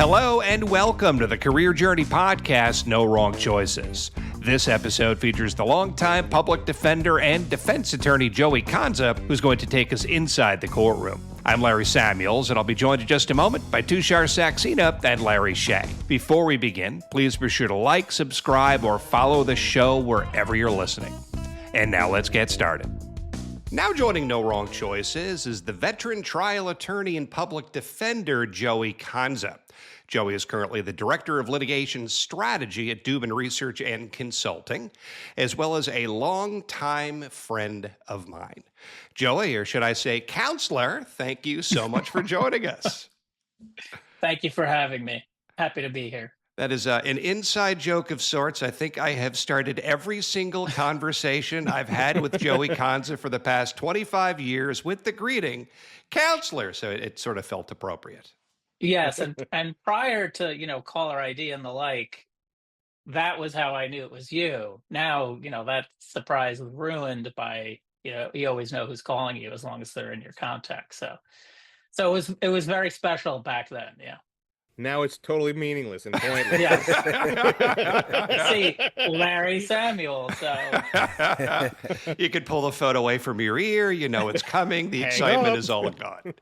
Hello and welcome to the Career Journey podcast, No Wrong Choices. This episode features the longtime public defender and defense attorney Joey Conza, who's going to take us inside the courtroom. I'm Larry Samuels, and I'll be joined in just a moment by Tushar Saxena and Larry Shea. Before we begin, please be sure to like, subscribe, or follow the show wherever you're listening. And now let's get started. Now joining No Wrong Choices is the veteran trial attorney and public defender Joey Conza. Joey is currently the Director of Litigation Strategy at Dubin Research and Consulting, as well as a longtime friend of mine. Joey, or should I say counselor, thank you so much for joining us. Thank you for having me. Happy to be here. That is an inside joke of sorts. I think I have started every single conversation I've had with Joey Conza for the past 25 years with the greeting, counselor. So it sort of felt appropriate. Yes, and prior to, caller ID and the like, that was how I knew it was you. Now, that surprise was ruined by, you always know who's calling you as long as they're in your contact. So it was very special back then, yeah. Now it's totally meaningless and pointless. Yes. See, Larry Samuel. So you could pull the phone away from your ear. You know it's coming. The excitement is all gone.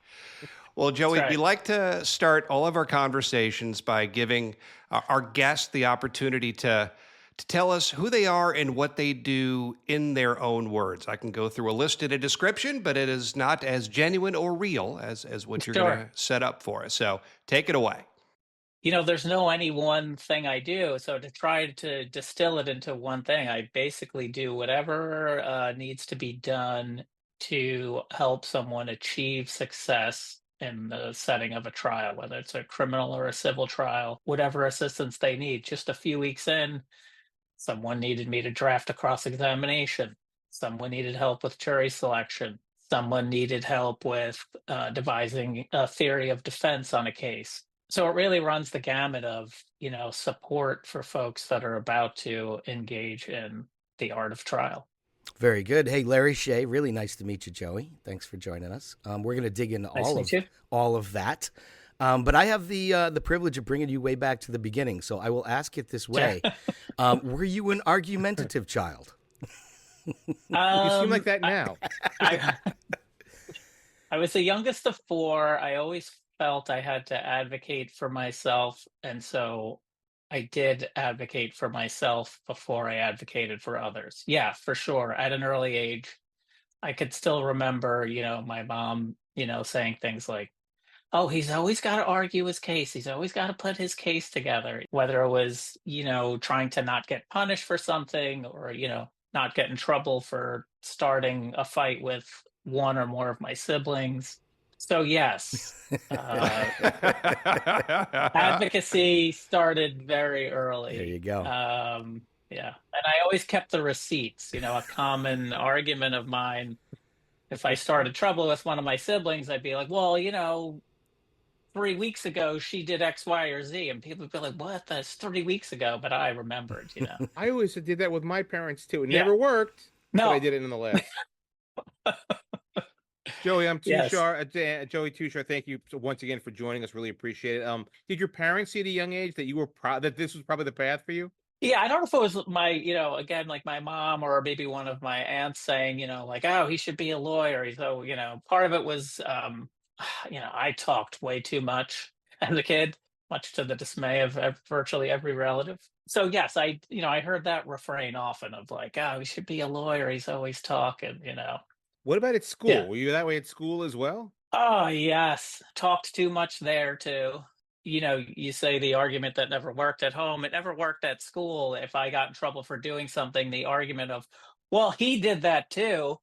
Well, Joey, we like to start all of our conversations by giving our guests the opportunity to tell us who they are and what they do in their own words. I can go through a list and a description, but it is not as genuine or real as what you're going to set up for us. So take it away. There's no any one thing I do. So to try to distill it into one thing, I basically do whatever needs to be done to help someone achieve success in the setting of a trial, whether it's a criminal or a civil trial, whatever assistance they need. Just a few weeks in, someone needed me to draft a cross-examination. Someone needed help with jury selection. Someone needed help with devising a theory of defense on a case. So it really runs the gamut of, support for folks that are about to engage in the art of trial. Very good. Hey, Larry Shea, really nice to meet you, Joey. Thanks for joining us. We're going to dig into all of that. But I have the privilege of bringing you way back to the beginning, so I will ask it this way. Were you an argumentative child? You seem like that now. I was the youngest of four. I always felt I had to advocate for myself, and so I did advocate for myself before I advocated for others. Yeah, for sure. At an early age, I could still remember, my mom, saying things like, oh, he's always got to argue his case. He's always got to put his case together, whether it was, trying to not get punished for something or, not get in trouble for starting a fight with one or more of my siblings. So yes, advocacy started very early. There you go. Yeah, and I always kept the receipts. A common argument of mine, if I started trouble with one of my siblings, I'd be like, well, 3 weeks ago she did X, Y, or Z, and people would be like, what? That's 3 weeks ago, but I remembered. I always did that with my parents too. It never worked. No, but I did it nonetheless. Joey, I'm Tushar. Joey Tushar, thank you once again for joining us. Really appreciate it. Did your parents see at a young age that you were that this was probably the path for you? Yeah, I don't know if it was my, again, like my mom or maybe one of my aunts saying, like, oh, he should be a lawyer. So, part of it was, I talked way too much as a kid, much to the dismay of virtually every relative. So yes, I heard that refrain often of like, oh, he should be a lawyer. He's always talking, What about at school? Yeah. Were you that way at school as well? Oh, yes. Talked too much there, too. You say the argument that never worked at home. It never worked at school. If I got in trouble for doing something, the argument of, well, he did that, too.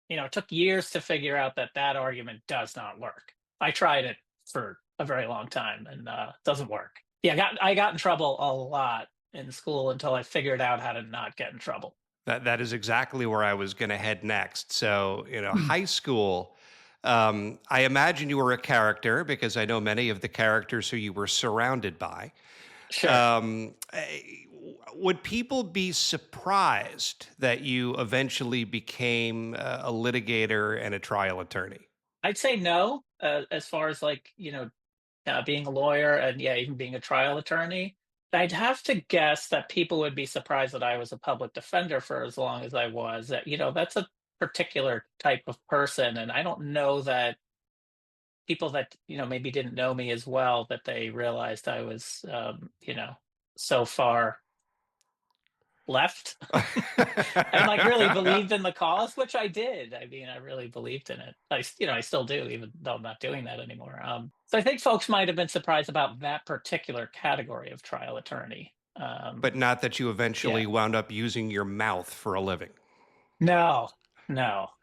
It took years to figure out that argument does not work. I tried it for a very long time and it doesn't work. Yeah, I got in trouble a lot in school until I figured out how to not get in trouble. That is exactly where I was going to head next. So, high school, I imagine you were a character because I know many of the characters who you were surrounded by. Sure. Would people be surprised that you eventually became a litigator and a trial attorney? I'd say no, as far as being a lawyer and even being a trial attorney, I'd have to guess that people would be surprised that I was a public defender for as long as I was. That, that's a particular type of person. And I don't know that people that, maybe didn't know me as well, that they realized I was, so far left and like really believed in the cause, which I did. I mean, I really believed in it. I still do, even though I'm not doing that anymore. So I think folks might have been surprised about that particular category of trial attorney. But not that you eventually wound up using your mouth for a living. No,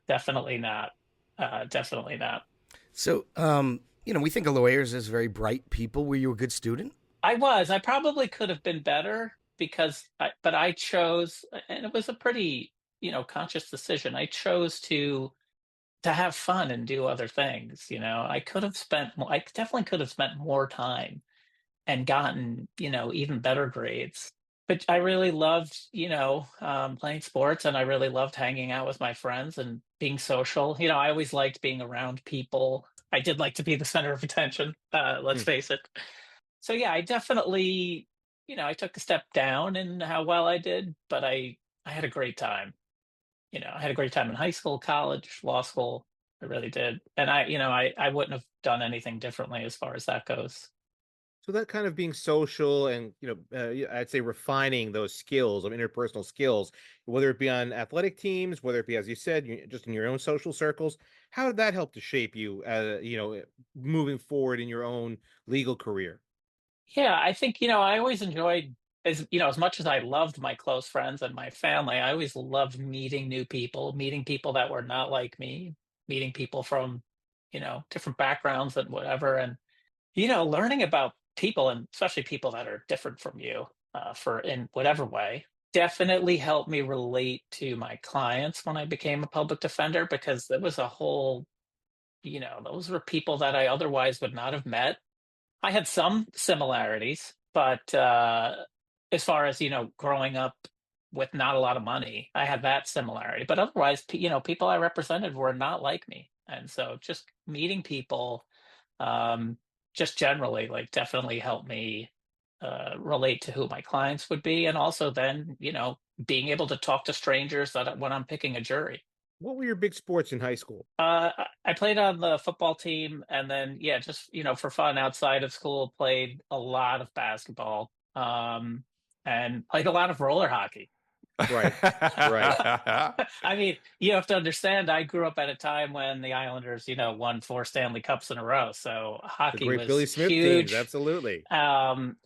definitely not. Definitely not. So, we think of lawyers as very bright people. Were you a good student? I was. I probably could have been better but I chose, and it was a pretty, conscious decision. I chose to have fun and do other things. I definitely could have spent more time and gotten, even better grades. But I really loved, playing sports, and I really loved hanging out with my friends and being social. I always liked being around people. I did like to be the center of attention. Let's face it. So I definitely, I took a step down in how well I did, but I had a great time. I had a great time in high school, college, law school. I really did. And I wouldn't have done anything differently as far as that goes. So that kind of being social and, I'd say refining those skills of interpersonal skills, whether it be on athletic teams, whether it be, as you said, just in your own social circles, how did that help to shape you, moving forward in your own legal career? Yeah, I think, I always enjoyed, as much as I loved my close friends and my family, I always loved meeting new people, meeting people that were not like me, meeting people from, different backgrounds and whatever. And, learning about people, and especially people that are different from you, for in whatever way, definitely helped me relate to my clients when I became a public defender, because there was a whole, those were people that I otherwise would not have met. I had some similarities, but as far as, growing up with not a lot of money, I had that similarity. But otherwise, people I represented were not like me. And so just meeting people, just generally, like, definitely helped me relate to who my clients would be. And also then, being able to talk to strangers when I'm picking a jury. What were your big sports in high school? I played on the football team, and then just for fun outside of school, played a lot of basketball, and played a lot of roller hockey. Right. I mean, you have to understand, I grew up at a time when the Islanders, won 4 Stanley Cups in a row. So hockey was Billy Smith huge. Teams, absolutely. Some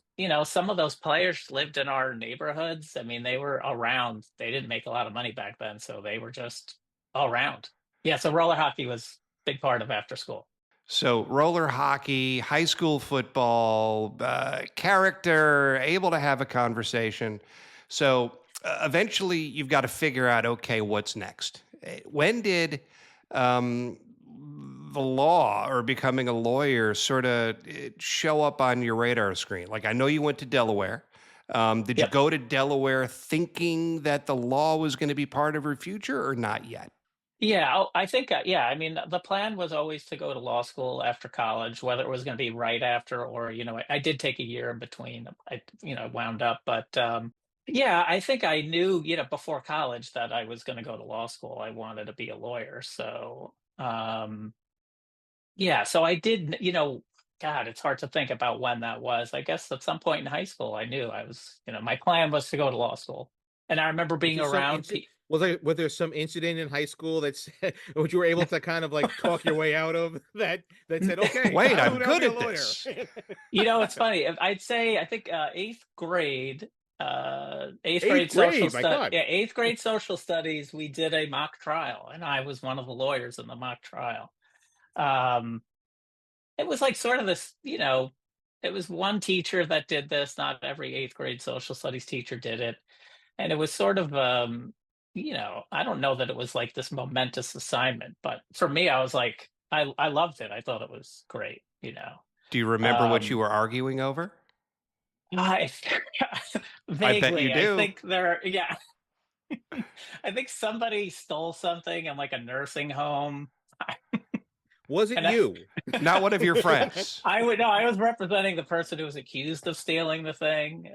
of those players lived in our neighborhoods. I mean, they were around. They didn't make a lot of money back then, so they were just all around. Yeah, so roller hockey was a big part of after school. So roller hockey, high school football, character, able to have a conversation. So eventually you've got to figure out, okay, what's next? When did the law or becoming a lawyer sort of show up on your radar screen? Like, I know you went to Delaware. Did you go to Delaware thinking that the law was going to be part of your future, or not yet? Yeah, I think, I mean, the plan was always to go to law school after college, whether it was going to be right after or, I did take a year in between. I wound up. But I think I knew, before college that I was going to go to law school. I wanted to be a lawyer. So, so I did, God, it's hard to think about when that was. I guess at some point in high school, I knew I was, my plan was to go to law school. And I remember being around people. Was there some incident in high school which you were able to kind of like talk your way out of that said, okay, wait, I'm good at this. It's funny. I'd say, I think 8th grade, 8th grade social studies. Yeah, 8th grade social studies. We did a mock trial, and I was one of the lawyers in the mock trial. It was like sort of this, it was one teacher that did this. Not every 8th grade social studies teacher did it. And it was sort of, I don't know that it was like this momentous assignment, but for me, I was like, I loved it. I thought it was great, Do you remember what you were arguing over? Vaguely, I bet you do. I think I think somebody stole something in like a nursing home. Was it And you? Not one of your friends. I was representing the person who was accused of stealing the thing.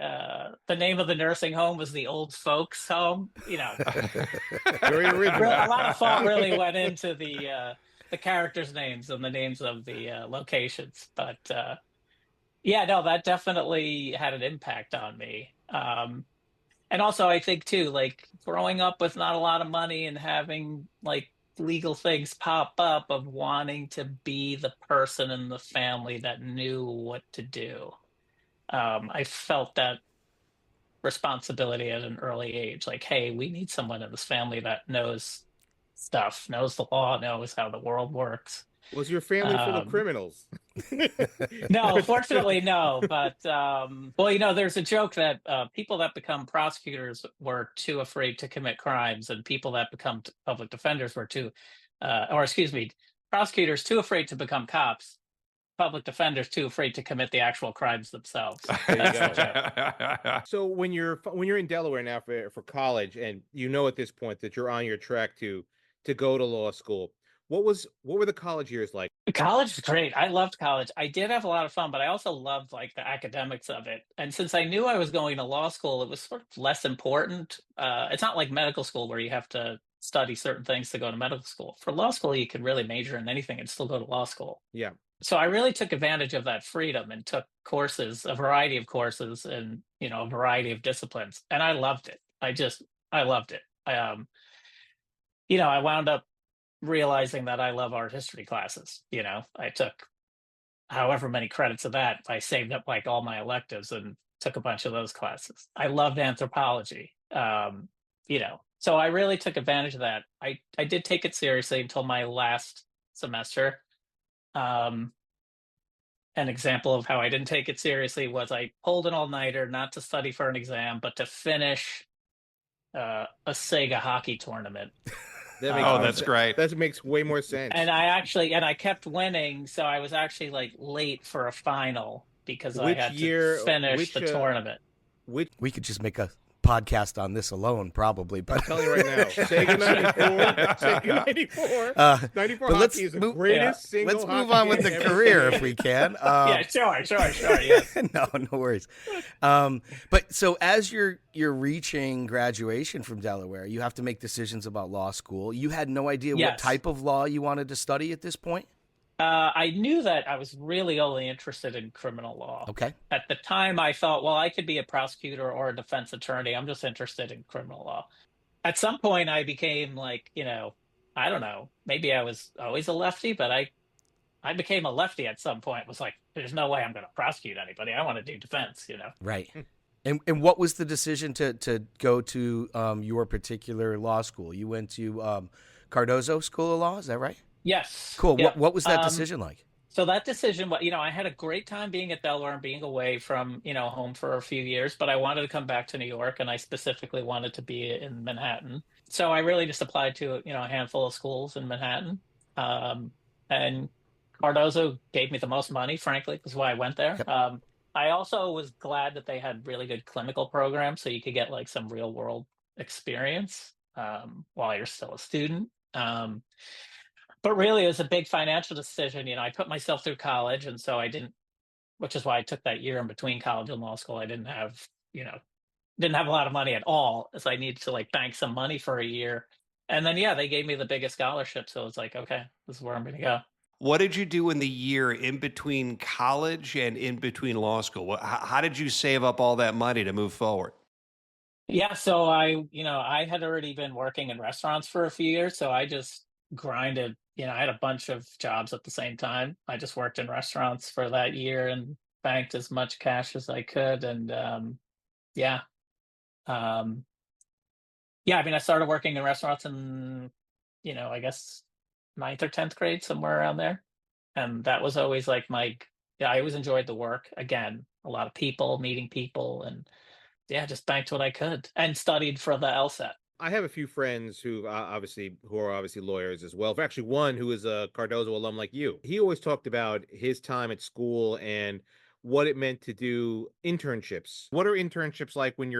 The name of the nursing home was the Old Folks Home. Very original. A lot of thought really went into the characters' names and the names of the locations. But yeah, no, that definitely had an impact on me. And also, I think too, like growing up with not a lot of money and having like legal things pop up of wanting to be the person in the family that knew what to do. I felt that responsibility at an early age. Like, hey, we need someone in this family that knows stuff, knows the law, knows how the world works. Was your family full of criminals? No, fortunately, no. But well, there's a joke that people that become prosecutors were too afraid to commit crimes, and people that become public defenders were prosecutors too afraid to become cops, public defenders too afraid to commit the actual crimes themselves. So when you're in Delaware now for college, and at this point that you're on your track to go to law school, what were the college years like? College was great. I loved college. I did have a lot of fun, but I also loved like the academics of it. And since I knew I was going to law school, it was sort of less important. It's not like medical school where you have to study certain things to go to medical school. For law school, you can really major in anything and still go to law school. Yeah. So I really took advantage of that freedom and took a variety of courses and, a variety of disciplines. And I loved it. I loved it. I wound up realizing that I love art history classes. I took however many credits of that. I saved up like all my electives and took a bunch of those classes. I loved anthropology. So I really took advantage of that. I did take it seriously until my last semester. An example of how I didn't take it seriously was I pulled an all-nighter not to study for an exam, but to finish a Sega hockey tournament. That's great. That makes way more sense. And I kept winning, so I was actually like late for a final because I had to finish the tournament. We could just make a podcast on this alone, probably. But I'm telling you right now, Sega 94, 94 hockey is the greatest single. Let's move on with the career if we can. Sure. Yes. No worries. But so as you're reaching graduation from Delaware, you have to make decisions about law school. You had no idea what type of law you wanted to study at this point? I knew that I was really only interested in criminal law. Okay. At the time, I thought, well, I could be a prosecutor or a defense attorney. I'm just interested in criminal law. At some point, I became like, I don't know, maybe I was always a lefty, but I became a lefty at some point. It was like, there's no way I'm going to prosecute anybody. I want to do defense, Right. And what was the decision to go to your particular law school? You went to Cardozo School of Law, is that right? Yes. Cool. Yeah. What was that decision like? So that decision, I had a great time being at Delaware and being away from, home for a few years, but I wanted to come back to New York, and I specifically wanted to be in Manhattan. So I really just applied to, a handful of schools in Manhattan. And Cardozo gave me the most money, frankly, is why I went there. Yep. I also was glad that they had really good clinical programs, so you could get like some real world experience while you're still a student. But really, it was a big financial decision. I put myself through college, and so I didn't, which is why I took that year in between college and law school. I didn't have a lot of money at all, so I needed to like bank some money for a year. And then, they gave me the biggest scholarship. So it's like, okay, this is where I'm going to go. What did you do in the year in between college and in between law school? How did you save up all that money to move forward? Yeah, so I had already been working in restaurants for a few years, so I just grinded. I had a bunch of jobs at the same time. I just worked in restaurants for that year and banked as much cash as I could. And I started working in restaurants in, I guess 9th or 10th grade, somewhere around there. And that was always like I always enjoyed the work. Again, a lot of people, meeting people, and just banked what I could and studied for the LSAT. I have a few friends who are obviously lawyers as well. Actually, one who is a Cardozo alum like you. He always talked about his time at school and what it meant to do internships. What are internships like when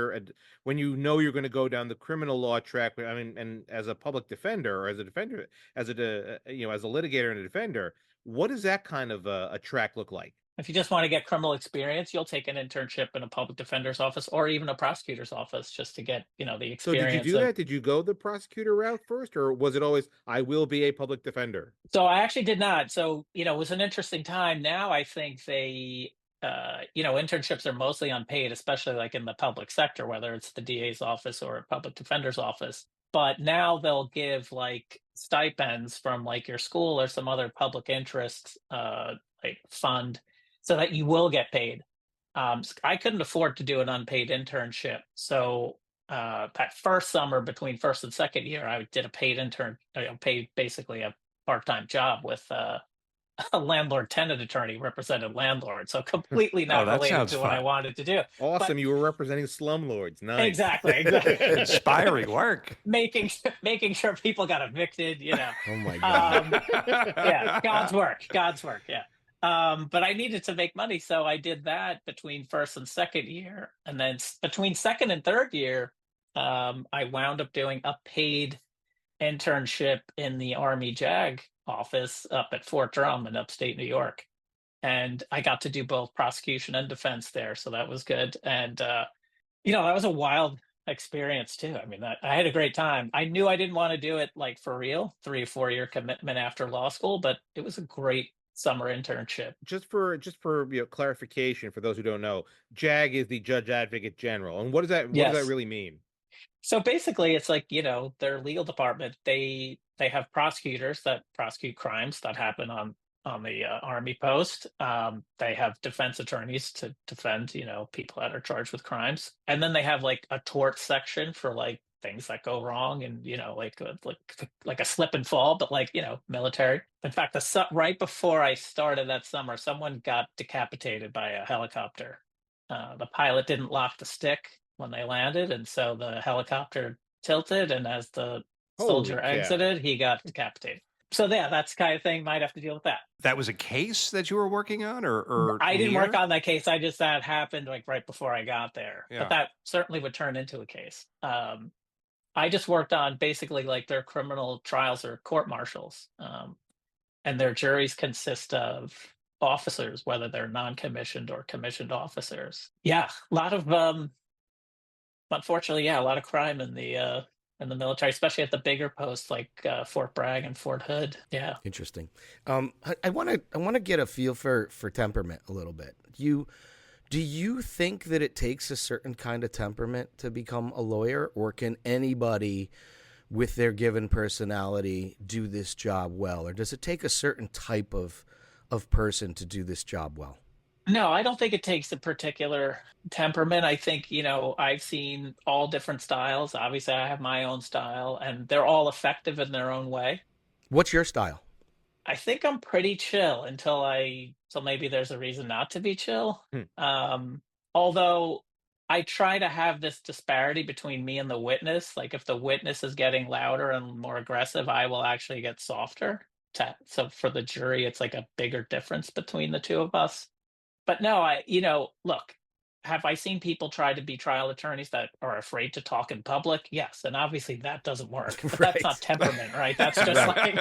when you know you're going to go down the criminal law track? I mean, and as a public defender or as a defender, as a as a litigator and a defender, what does that kind of a track look like? If you just want to get criminal experience, you'll take an internship in a public defender's office or even a prosecutor's office just to get, the experience. So did you do that? Did you go the prosecutor route first, or was it always, I will be a public defender? So I actually did not. So, it was an interesting time. Now I think they, internships are mostly unpaid, especially like in the public sector, whether it's the DA's office or a public defender's office. But now they'll give like stipends from like your school or some other public interest like fund so that you will get paid. I couldn't afford to do an unpaid internship. So that first summer between first and second year, I did a paid paid basically a part-time job with a landlord-tenant attorney, represented landlord. So completely not related to what I wanted to do. Awesome. But you were representing slumlords. Nice. Exactly. Inspiring work. Making sure people got evicted, Oh my God. Yeah, God's work. Yeah. But I needed to make money, so I did that between first and second year. And then between second and third year, I wound up doing a paid internship in the Army JAG office up at Fort Drum in upstate New York. And I got to do both prosecution and defense there, so that was good. And, that was a wild experience too. I mean, I had a great time. I knew I didn't want to do it like for real, 3 or 4 year commitment after law school, but it was a great summer internship. Just for clarification for those who don't know, JAG is the Judge Advocate General, and what does that really mean? So basically, it's like their legal department. They have prosecutors that prosecute crimes that happen on the Army post. They have defense attorneys to defend people that are charged with crimes, and then they have like a tort section for like things that go wrong and like a slip and fall, but like military. In fact, right before I started that summer, someone got decapitated by a helicopter. The pilot didn't lock the stick when they landed, and so the helicopter tilted, and as the soldier exited, he got decapitated. So yeah, that's the kind of thing. Might have to deal with that. That was a case that you were working on, or I didn't work on that case. That happened like right before I got there. Yeah. But that certainly would turn into a case. I just worked on basically like their criminal trials or court martials, and their juries consist of officers, whether they're non-commissioned or commissioned officers. Yeah, a lot of unfortunately, a lot of crime in the military, especially at the bigger posts like Fort Bragg and Fort Hood. Yeah, interesting. I want to get a feel for temperament a little bit. Do you think that it takes a certain kind of temperament to become a lawyer, or can anybody with their given personality do this job well, or does it take a certain type of person to do this job well? No, I don't think it takes a particular temperament. I think, I've seen all different styles. Obviously, I have my own style, and they're all effective in their own way. What's your style? I think I'm pretty chill so maybe there's a reason not to be chill. Although I try to have this disparity between me and the witness. Like if the witness is getting louder and more aggressive, I will actually get softer. So for the jury, it's like a bigger difference between the two of us. But no, look, have I seen people try to be trial attorneys that are afraid to talk in public? Yes. And obviously that doesn't work. But that's not temperament, right? That's just like,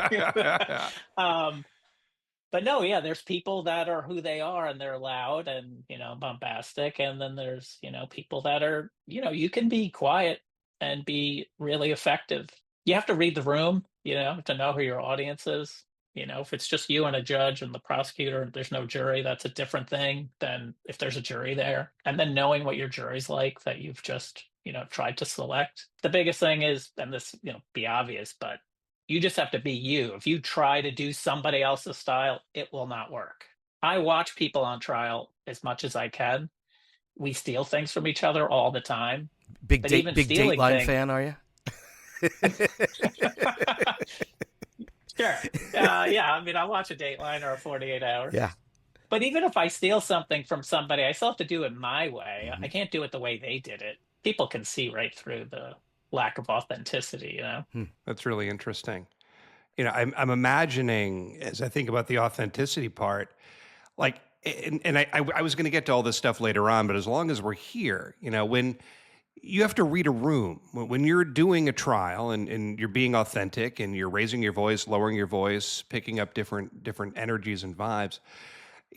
but no, yeah, there's people that are who they are and they're loud and, bombastic. And then there's, people that are, you can be quiet and be really effective. You have to read the room, to know who your audience is. If it's just you and a judge and the prosecutor, there's no jury, that's a different thing than if there's a jury there. And then knowing what your jury's like that you've just, tried to select. The biggest thing is, and this, be obvious, but you just have to be you. If you try to do somebody else's style, it will not work. I watch people on trial as much as I can. We steal things from each other all the time. Big Dateline fan, are you? Sure. Yeah. I mean, I watch a Dateline or a 48 Hours. Yeah. But even if I steal something from somebody, I still have to do it my way. I can't do it the way they did it. People can see right through the lack of authenticity, That's really interesting. I'm imagining, as I think about the authenticity part, like and I was going to get to all this stuff later on, but as long as we're here, when you have to read a room, when you're doing a trial and you're being authentic and you're raising your voice, lowering your voice, picking up different energies and vibes,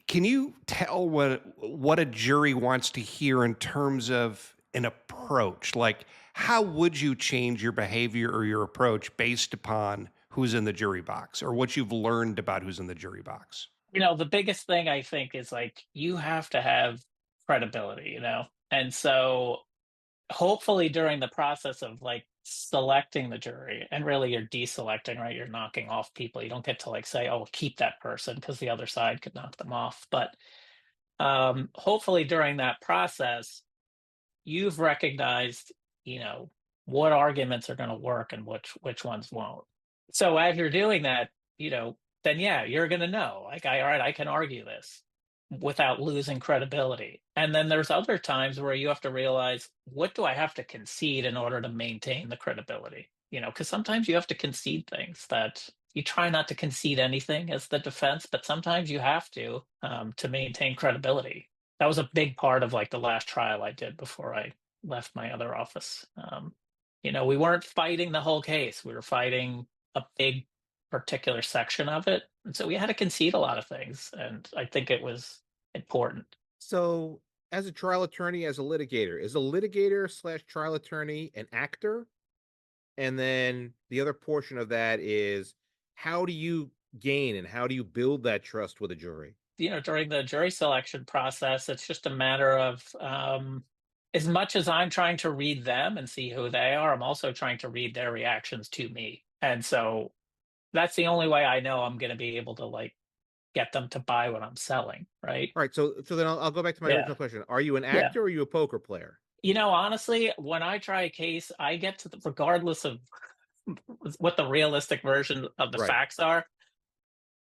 can you tell what a jury wants to hear in terms of an approach? Like, how would you change your behavior or your approach based upon who's in the jury box or what you've learned about who's in the jury box? The biggest thing I think is like you have to have credibility, and so hopefully during the process of like selecting the jury, and really you're deselecting, right? You're knocking off people. You don't get to like say, oh, keep that person because the other side could knock them off. But hopefully during that process, you've recognized, what arguments are going to work and which ones won't. So as you're doing that, then yeah, you're going to know like, all right, I can argue this without losing credibility. And then there's other times where you have to realize, what do I have to concede in order to maintain the credibility? Because sometimes you have to concede things that you try not to concede anything as the defense, but sometimes you have to maintain credibility. That was a big part of like the last trial I did before I left my other office. We weren't fighting the whole case. We were fighting a big particular section of it. And so we had to concede a lot of things. And I think it was important. So as a trial attorney, as a litigator, is a litigator / trial attorney an actor? And then the other portion of that is, how do you gain and how do you build that trust with a jury? During the jury selection process, it's just a matter of as much as I'm trying to read them and see who they are, I'm also trying to read their reactions to me. And so that's the only way I know I'm going to be able to like get them to buy what I'm selling. Right. All right. So then I'll go back to my original question. Are you an actor or are you a poker player? Honestly, when I try a case, I get to regardless of what the realistic version of the facts are.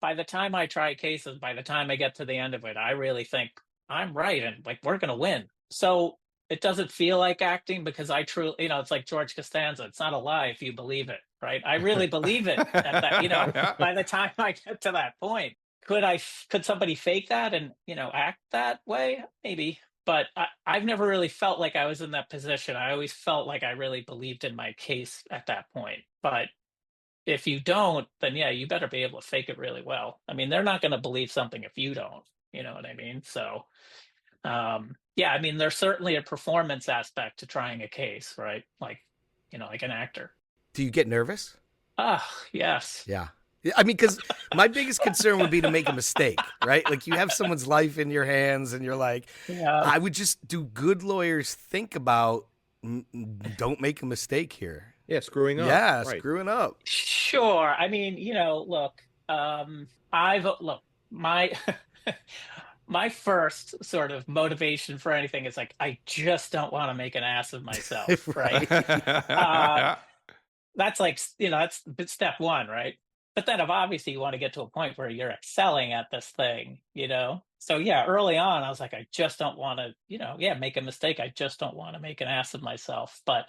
By the time I try cases, by the time I get to the end of it, I really think I'm right and like we're going to win. So it doesn't feel like acting because I truly, it's like George Costanza. It's not a lie if you believe it, right? I really believe it at that, by the time I get to that point. Could somebody fake that and, act that way? Maybe. But I've never really felt like I was in that position. I always felt like I really believed in my case at that point. But if you don't, then yeah, you better be able to fake it really well. I mean, they're not going to believe something if you don't, you know what I mean? So, yeah, I mean, there's certainly a performance aspect to trying a case, right? Like, like an actor. Do you get nervous? Yes. Yeah. I mean, because my biggest concern would be to make a mistake, right? Like you have someone's life in your hands and you're like, I would just do good lawyers think about, don't make a mistake here. Yeah, screwing up. Yeah, right. Screwing up. Sure. I mean, look, my my first sort of motivation for anything is like, I just don't want to make an ass of myself, right? That's like, that's step one, right? But then obviously you want to get to a point where you're excelling at this thing, So yeah, early on, I was like, I just don't want to, make a mistake. I just don't want to make an ass of myself. But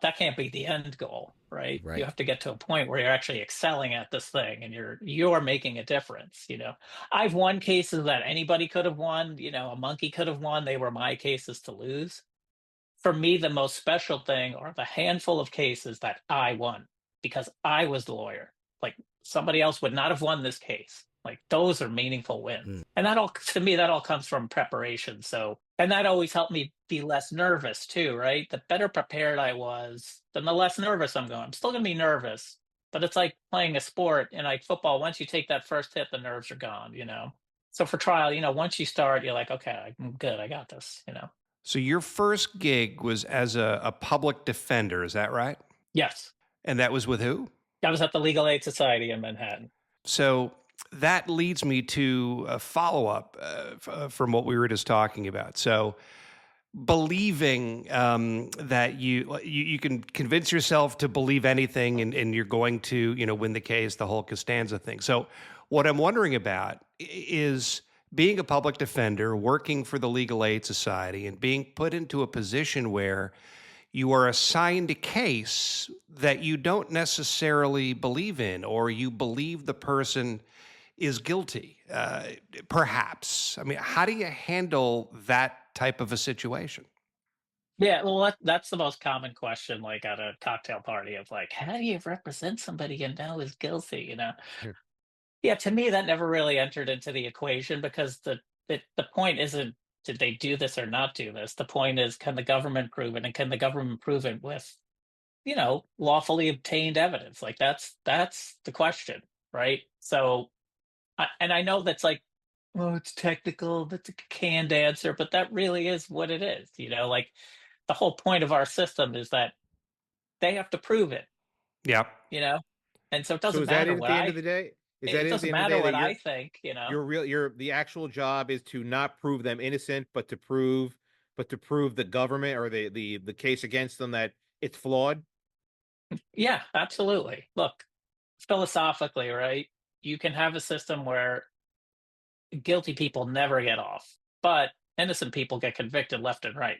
that can't be the end goal, right? You have to get to a point where you're actually excelling at this thing and you're making a difference. I've won cases that anybody could have won, a monkey could have won. They were my cases to lose. For me, the most special thing are the handful of cases that I won because I was the lawyer. Like somebody else would not have won this case. Like those are meaningful wins. And to me, that all comes from preparation. So, and that always helped me be less nervous too, right? The better prepared I was, then the less nervous I'm going. I'm still going to be nervous, but it's like playing a sport and like football. Once you take that first hit, the nerves are gone, So for trial, once you start, you're like, okay, I'm good. I got this, So your first gig was as a public defender, is that right? Yes. And that was with who? I was at the Legal Aid Society in Manhattan. So that leads me to a follow-up from what we were just talking about. So believing that you can convince yourself to believe anything and you're going to, win the case, the whole Costanza thing. So what I'm wondering about is being a public defender, working for the Legal Aid Society, and being put into a position where you are assigned a case that you don't necessarily believe in, or you believe the person is guilty, perhaps. I mean, how do you handle that type of a situation? Yeah, well, that's the most common question, like at a cocktail party, of like, how do you represent somebody and know is guilty? Yeah. Yeah, to me, that never really entered into the equation, because the point isn't did they do this or not do this. The point is, can the government prove it, and can the government prove it with lawfully obtained evidence? Like that's the question, right? So, and I know that's like, oh, it's technical, that's a canned answer, but that really is what it is. Like, the whole point of our system is that they have to prove it. Yeah. And so it So doesn't is that matter it at what the end of the day? Is that it it at the doesn't end of the matter day what that I think. the actual job is to not prove them innocent, but to prove the government or the case against them that it's flawed? Yeah, absolutely. Look, philosophically, right? You can have a system where guilty people never get off, but innocent people get convicted left and right.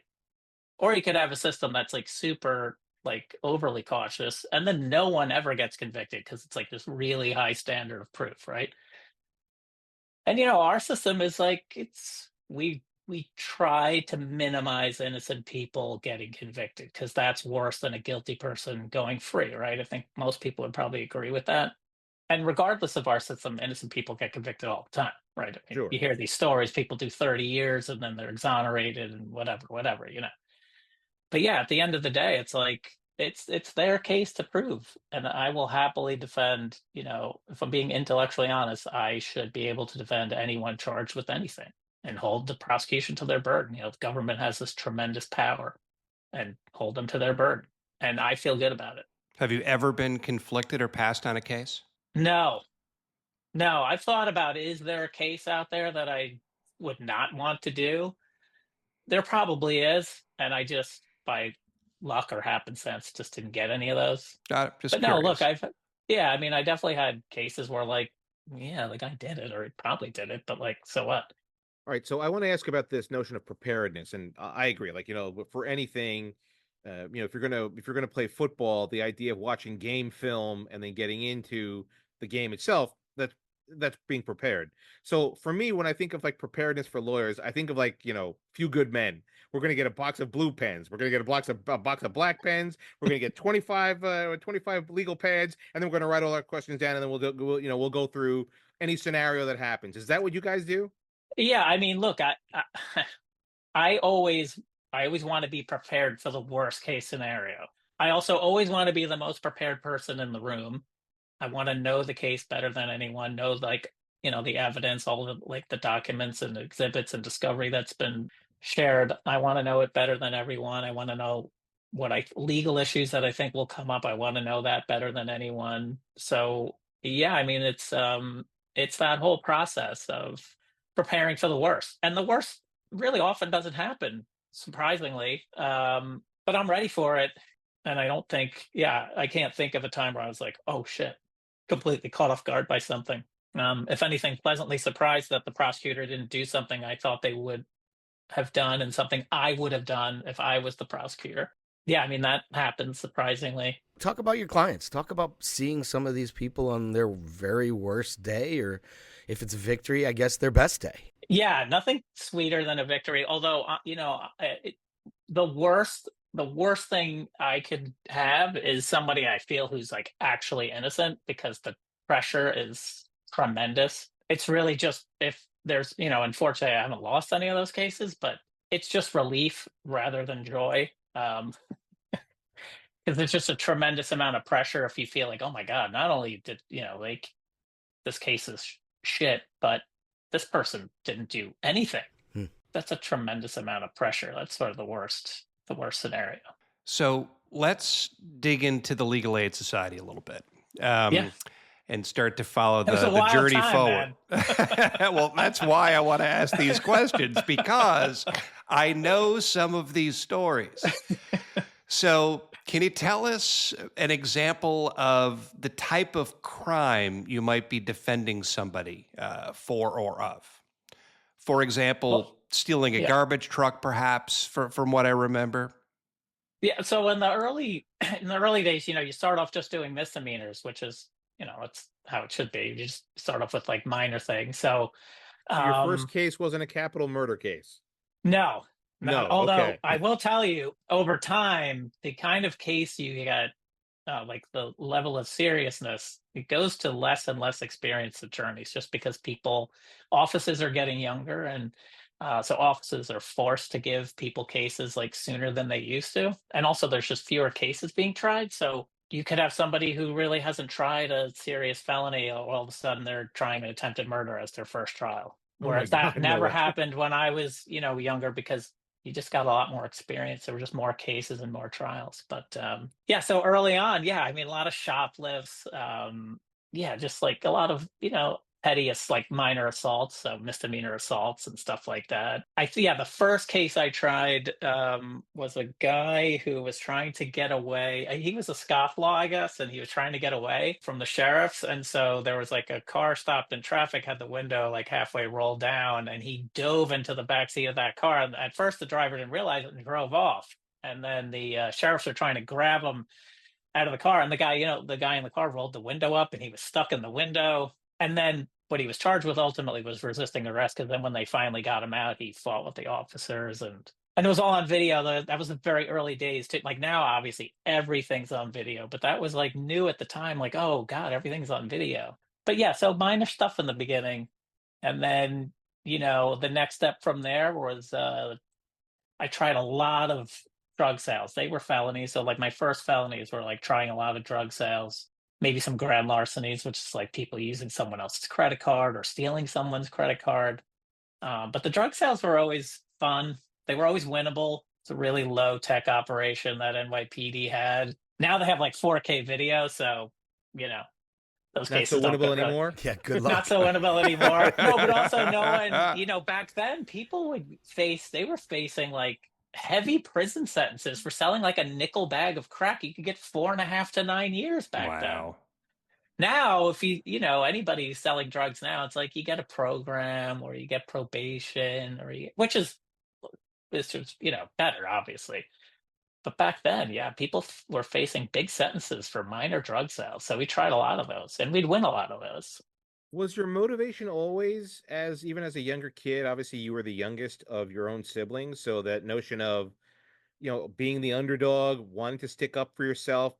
Or you could have a system that's like super, like, overly cautious, and then no one ever gets convicted because it's like this really high standard of proof, right? And our system is like, we try to minimize innocent people getting convicted, because that's worse than a guilty person going free, right? I think most people would probably agree with that. And regardless of our system, innocent people get convicted all the time, right? I mean, Sure. you hear these stories, people do 30 years and then they're exonerated and whatever. But yeah, at the end of the day, it's like, it's their case to prove, and I will happily defend. If I'm being intellectually honest, I should be able to defend anyone charged with anything and hold the prosecution to their burden. The government has this tremendous power, and hold them to their burden, and I feel good about it. Have you ever been conflicted or passed on a case? No, no, I've thought about, is there a case out there that I would not want to do? There probably is, and I just, by luck or happenstance, just didn't get any of those. Got it. Just But no, curious. look, I mean, I definitely had cases where, like, yeah, the guy did it, or he probably did it, but like, so what? All right, so I want to ask about this notion of preparedness, and I agree. Like, for anything, if you're gonna play football, the idea of watching game film and then getting into the game itself, that's being prepared. So for me, when I think of like preparedness for lawyers, I think of like, Few Good Men. We're gonna get a box of blue pens. We're gonna get a box of black pens. We're gonna get 25 legal pads, and then we're gonna write all our questions down, and then we'll go through any scenario that happens. Is that what you guys do? Yeah, I mean, look, I always want to be prepared for the worst case scenario. I also always want to be the most prepared person in the room. I want to know the case better than anyone, know, like, the evidence, all of like the documents and exhibits and discovery that's been shared. I want to know it better than everyone. I want to know what legal issues that I think will come up. I want to know that better than anyone. So yeah, I mean, it's that whole process of preparing for the worst. And the worst really often doesn't happen, surprisingly. But I'm ready for it. And I can't think of a time where I was like, oh shit, completely caught off guard by something. If anything, pleasantly surprised that the prosecutor didn't do something I thought they would have done, and something I would have done if I was the prosecutor. Yeah, I mean, that happens, surprisingly. Talk about your clients. Talk about seeing some of these people on their very worst day, or if it's a victory, I guess their best day. Yeah, nothing sweeter than a victory. Although, the worst thing I could have is somebody I feel who's like actually innocent, because the pressure is tremendous. It's really just, if there's, unfortunately, I haven't lost any of those cases, but it's just relief rather than joy. Because it's just a tremendous amount of pressure if you feel like, oh my God, not only did, like, this case is shit, but this person didn't do anything. That's a tremendous amount of pressure. That's sort of the worst scenario. So let's dig into the Legal Aid Society a little bit. And start to follow the journey forward. Well, that's why I want to ask these questions, because I know some of these stories. So can you tell us an example of the type of crime you might be defending somebody for or of? For example, stealing a garbage truck, perhaps, from what I remember. Yeah. So in the early days, you start off just doing misdemeanors, which is, it's how it should be. You just start off with like minor things. So So your first um case wasn't a capital murder case? no, not, No. although Okay. I will tell you, over time, the kind of case you get, like the level of seriousness, it goes to less and less experienced attorneys, just because offices are getting younger, and so offices are forced to give people cases like sooner than they used to, and also there's just fewer cases being tried. So you could have somebody who really hasn't tried a serious felony, all of a sudden they're trying an attempted murder as their first trial, Oh my whereas that God, no never way. happened when I was, younger, because you just got a lot more experience. There were just more cases and more trials. But yeah, so early on, yeah, I mean, a lot of shoplifts, yeah, just like a lot of, pettiest, like minor assaults, so misdemeanor assaults and stuff like that. Yeah, the first case I tried was a guy who was trying to get away. He was a scofflaw, I guess, and he was trying to get away from the sheriffs. And so there was like a car stopped in traffic, had the window like halfway rolled down, and he dove into the backseat of that car. And at first, the driver didn't realize it and drove off. And then the sheriffs were trying to grab him out of the car, and the guy in the car rolled the window up, and he was stuck in the window. And then what he was charged with ultimately was resisting arrest, because then when they finally got him out, he fought with the officers, and it was all on video. That was the very early days too. Like now, obviously everything's on video, but that was like new at the time. Like, oh God, everything's on video. But yeah, so minor stuff in the beginning, and then the next step from there was I tried a lot of drug sales. They were felonies. So like my first felonies were like trying a lot of drug sales, maybe some grand larcenies, which is like people using someone else's credit card or stealing someone's credit card. But the drug sales were always fun. They were always winnable. It's a really low tech operation that NYPD had. Now they have like 4K video. So, you know, those Not so cases don't winnable go really, anymore? Yeah, good luck. not so winnable anymore. No, but also no one, back then they were facing like heavy prison sentences for selling like a nickel bag of crack. You could get 4.5 to 9 years back then. Wow. Now, if anybody who's selling drugs now, it's like you get a program or you get probation, which is just, better, obviously. But back then, yeah, people were facing big sentences for minor drug sales. So we tried a lot of those, and we'd win a lot of those. Was your motivation always, even as a younger kid, obviously you were the youngest of your own siblings, so that notion of, being the underdog, wanting to stick up for yourself,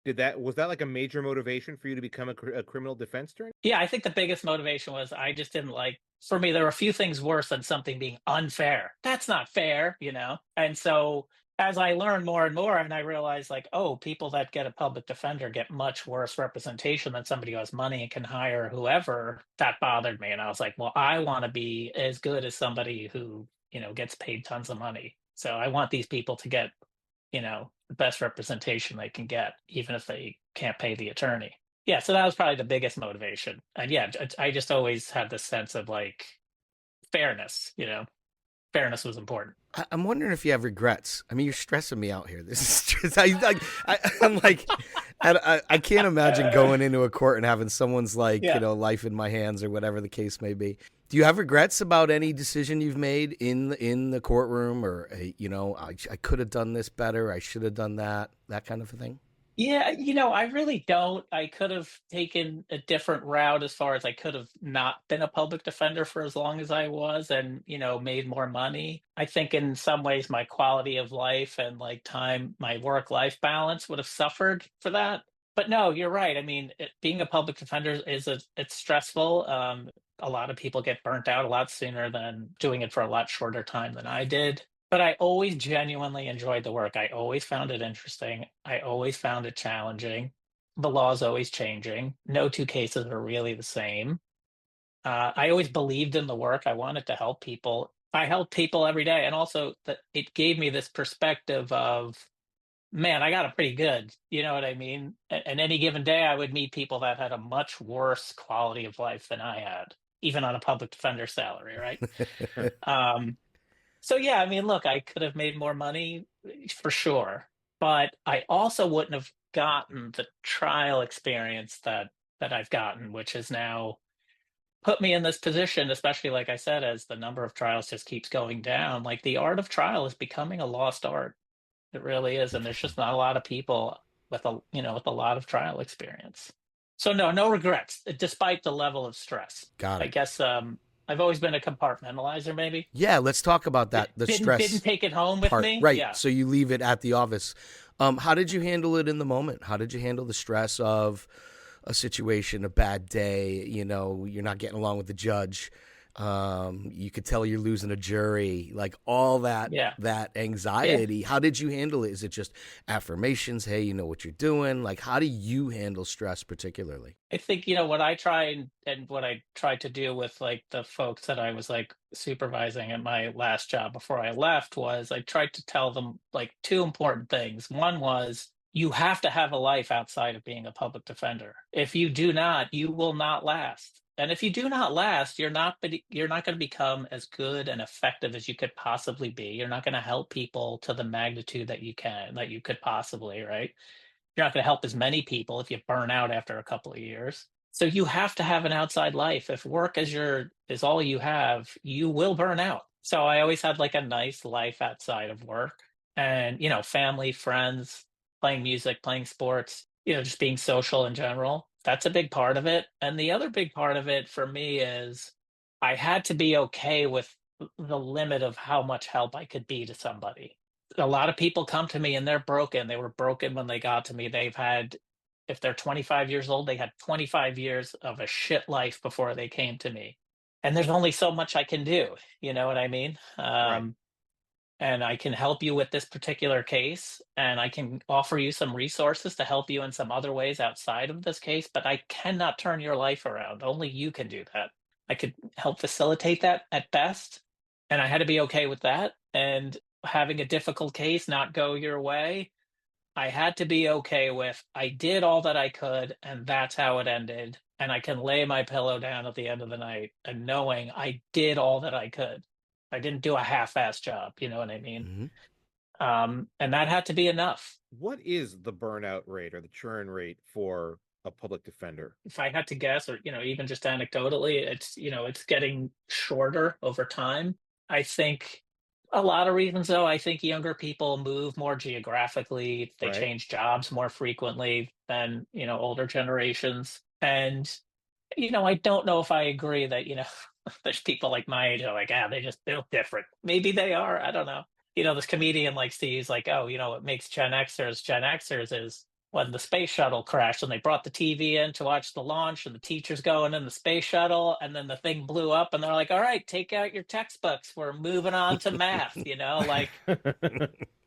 was that like a major motivation for you to become a criminal defense attorney? Yeah, I think the biggest motivation was I just didn't like, for me, there were a few things worse than something being unfair. That's not fair, And so as I learned more and more, and I realized like, oh, people that get a public defender get much worse representation than somebody who has money and can hire whoever, that bothered me. And I was like, well, I want to be as good as somebody who, gets paid tons of money. So I want these people to get, the best representation they can get, even if they can't pay the attorney. Yeah, so that was probably the biggest motivation. And yeah, I just always had this sense of like fairness, fairness was important. I'm wondering if you have regrets. I mean, you're stressing me out here. This is just, I'm like, I can't imagine going into a court and having someone's life in my hands or whatever the case may be. Do you have regrets about any decision you've made in the courtroom, or I could have done this better, I should have done that kind of a thing? Yeah, I really don't. I could have taken a different route, as far as I could have not been a public defender for as long as I was, and, made more money. I think in some ways my quality of life and like my work-life balance would have suffered for that. But no, you're right. I mean, being a public defender it's stressful. A lot of people get burnt out a lot sooner than doing it for a lot shorter time than I did. But I always genuinely enjoyed the work. I always found it interesting. I always found it challenging. The law's always changing. No two cases are really the same. I always believed in the work. I wanted to help people. I help people every day. And also that it gave me this perspective of, man, I got it pretty good. You know what I mean? And any given day, I would meet people that had a much worse quality of life than I had, even on a public defender salary, right? So yeah, I mean, look, I could have made more money for sure, but I also wouldn't have gotten the trial experience that I've gotten, which has now put me in this position, especially like I said, as the number of trials just keeps going down. Like the art of trial is becoming a lost art. It really is, and there's just not a lot of people with a lot of trial experience. So no regrets, despite the level of stress. Got I it. guess I've always been a compartmentalizer, maybe. Yeah, let's talk about that. The Didn't stress take it home with part, me. right? Yeah. So you leave it at the office. How did you handle it in the moment? How did you handle the stress of a situation, a bad day? You know, you're not getting along with the judge. You could tell you're losing a jury, like all that, Yeah. that Yeah. anxiety. How did you handle it? Is it just affirmations? Hey, you know what you're doing? Like, how do you handle stress particularly? I think, what I try and what I tried to do with like the folks that I was like supervising at my last job before I left was I tried to tell them like two important things. One was you have to have a life outside of being a public defender. If you do not, you will not last. And if you do not last, you're not going to become as good and effective as you could possibly be. You're not going to help people to the magnitude that you could possibly, right? You're not going to help as many people if you burn out after a couple of years. So you have to have an outside life. If work is all you have, you will burn out. So I always had like a nice life outside of work and, family, friends, playing music, playing sports, just being social in general. That's a big part of it. And the other big part of it for me is I had to be okay with the limit of how much help I could be to somebody. A lot of people come to me and they're broken. They were broken when they got to me. If they're 25 years old, they had 25 years of a shit life before they came to me. And there's only so much I can do. You know what I mean? Right. And I can help you with this particular case, and I can offer you some resources to help you in some other ways outside of this case, but I cannot turn your life around. Only you can do that. I could help facilitate that at best, and I had to be okay with that. And having a difficult case not go your way, I had to be okay with I did all that I could, and that's how it ended. And I can lay my pillow down at the end of the night and knowing I did all that I could. I didn't do a half-ass job, you know what I mean? Mm-hmm. And that had to be enough. What is the burnout rate or the churn rate for a public defender? If I had to guess, or even just anecdotally, it's getting shorter over time. I think a lot of reasons, though. I think younger people move more geographically. They Right. change jobs more frequently than older generations. And I don't know if I agree that there's people like my age who are like, they just built different. Maybe they are. I don't know. This comedian likes to use like, oh, what makes Gen Xers is when the space shuttle crashed and they brought the TV in to watch the launch and the teacher's going in the space shuttle and then the thing blew up and they're like, all right, take out your textbooks. We're moving on to math, like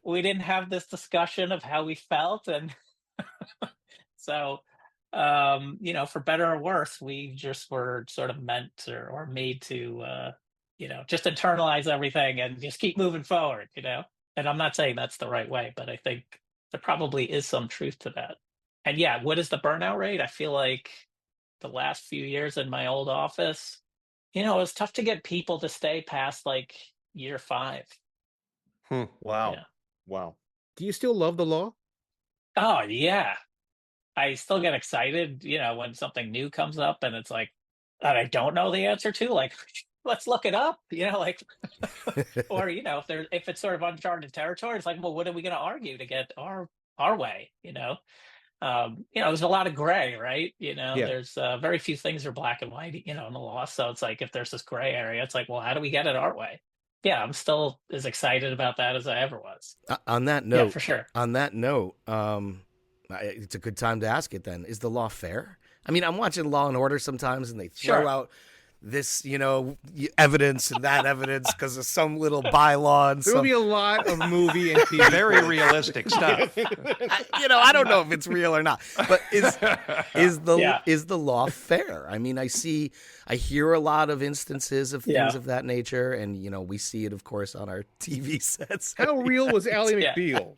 we didn't have this discussion of how we felt. And so, for better or worse, we just were sort of meant or made to, just internalize everything and just keep moving forward, And I'm not saying that's the right way, but I think there probably is some truth to that. And yeah, what is the burnout rate? I feel like the last few years in my old office, it was tough to get people to stay past like year 5. Wow. Yeah. Wow. Do you still love the law? Oh, yeah. I still get excited, when something new comes up and it's like that I don't know the answer to, like, let's look it up, like, or if it's sort of uncharted territory, it's like, well, what are we going to argue to get our way? There's a lot of gray, right? Yeah. There's very few things are black and white, in the law. So it's like if there's this gray area, it's like, well, how do we get it our way? Yeah, I'm still as excited about that as I ever was. On that note, yeah, for sure. On that note, it's a good time to ask it then. Is the law fair? I mean, I'm watching Law and Order sometimes and they throw out this, evidence and that evidence because of some little bylaw. And There'll be a lot of movie and TV. Very realistic stuff. I don't know if it's real or not, but is the law fair? I mean, I hear a lot of instances of things of that nature, and we see it, of course, on our TV sets. How real was Ally McBeal?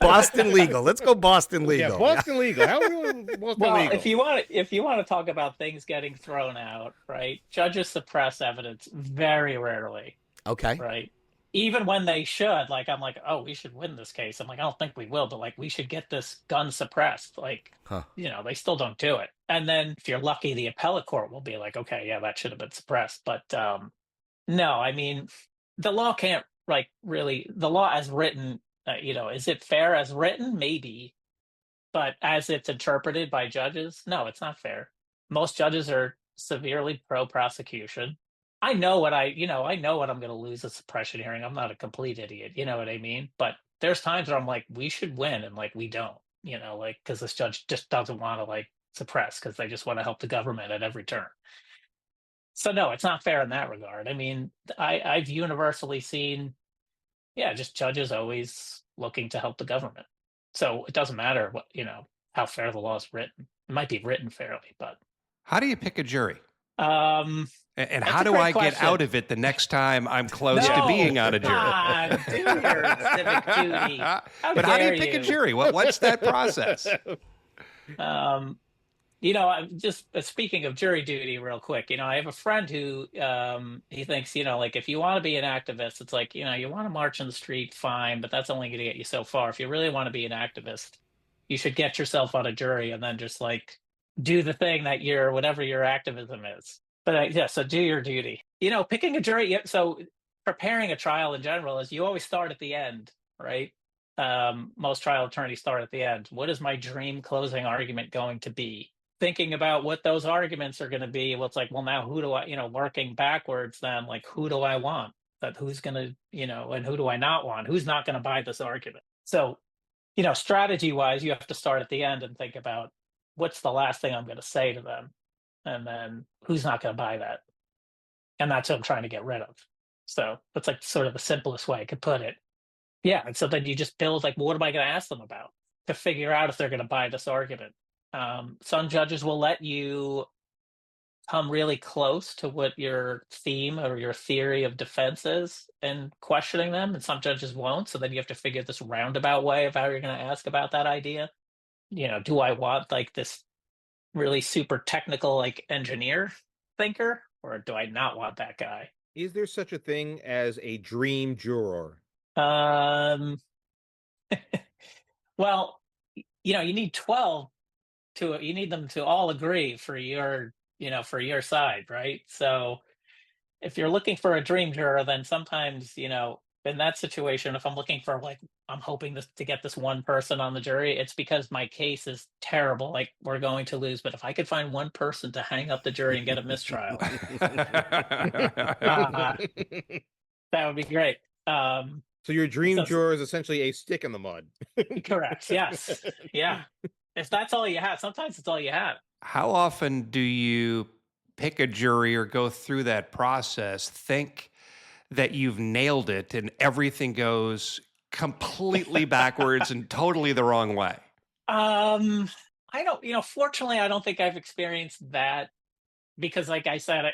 Boston legal. Let's go Boston legal. Yeah, Boston legal. How real was Boston legal? If you want to talk about things getting thrown out, right? Judges suppress evidence very rarely. Okay. Right. Even when they should, like, I'm like, oh, we should win this case. I'm like, I don't think we will, but like, we should get this gun suppressed. Like, they still don't do it. And then if you're lucky, the appellate court will be like, okay, yeah, that should have been suppressed. But no, I mean, the law can't the law as written, is it fair as written? Maybe. But as it's interpreted by judges, no, it's not fair. Most judges are severely pro prosecution. I know what I know what I'm going to lose a suppression hearing. I'm not a complete idiot. You know what I mean? But there's times where I'm like, we should win. And like, we don't, like, because this judge just doesn't want to like suppress because they just want to help the government at every turn. So no, it's not fair in that regard. I mean, I've universally seen, just judges always looking to help the government. So it doesn't matter what, how fair the law is written. It might be written fairly, but how do you pick a jury? And how That's a do great I get question. out of it the next time I'm close to being on a jury? Do your civic duty. But how do you pick a jury? What's that process? I'm just speaking of jury duty real quick. I have a friend who he thinks, like if you want to be an activist, it's like, you want to march in the street, fine, but that's only going to get you so far. If you really want to be an activist, you should get yourself on a jury and then just like do the thing that whatever your activism is. But so do your duty. Picking a jury. So preparing a trial in general is you always start at the end, right? Most trial attorneys start at the end. What is my dream closing argument going to be? Thinking about what those arguments are going to be. Well, it's like, well, now who do I, working backwards then, like, who do I want? That who's going to, and who do I not want? Who's not going to buy this argument? So, strategy wise, you have to start at the end and think about what's the last thing I'm going to say to them. And then who's not going to buy that? And that's what I'm trying to get rid of. So that's like sort of the simplest way I could put it. Yeah. And so then you just build like, what am I going to ask them about to figure out if they're going to buy this argument? Some judges will let you come really close to what your theme or your theory of defense is in questioning them, and some judges won't. So then you have to figure this roundabout way of how you're going to ask about that idea. Do I want like this really super technical like engineer thinker, or do I not want that guy? Is there such a thing as a dream juror? Well, you need 12 you need them to all agree for your side, right? So if you're looking for a dream juror, then sometimes, in that situation, if I'm looking for like, I'm hoping to get this one person on the jury, it's because my case is terrible. Like we're going to lose, but if I could find one person to hang up the jury and get a mistrial, that would be great. So your dream juror is essentially a stick in the mud. Correct. Yes. Yeah. If that's all you have, sometimes it's all you have. How often do you pick a jury or go through that process, think that you've nailed it and everything goes completely backwards and totally the wrong way? I don't, fortunately, I don't think I've experienced that because like I said,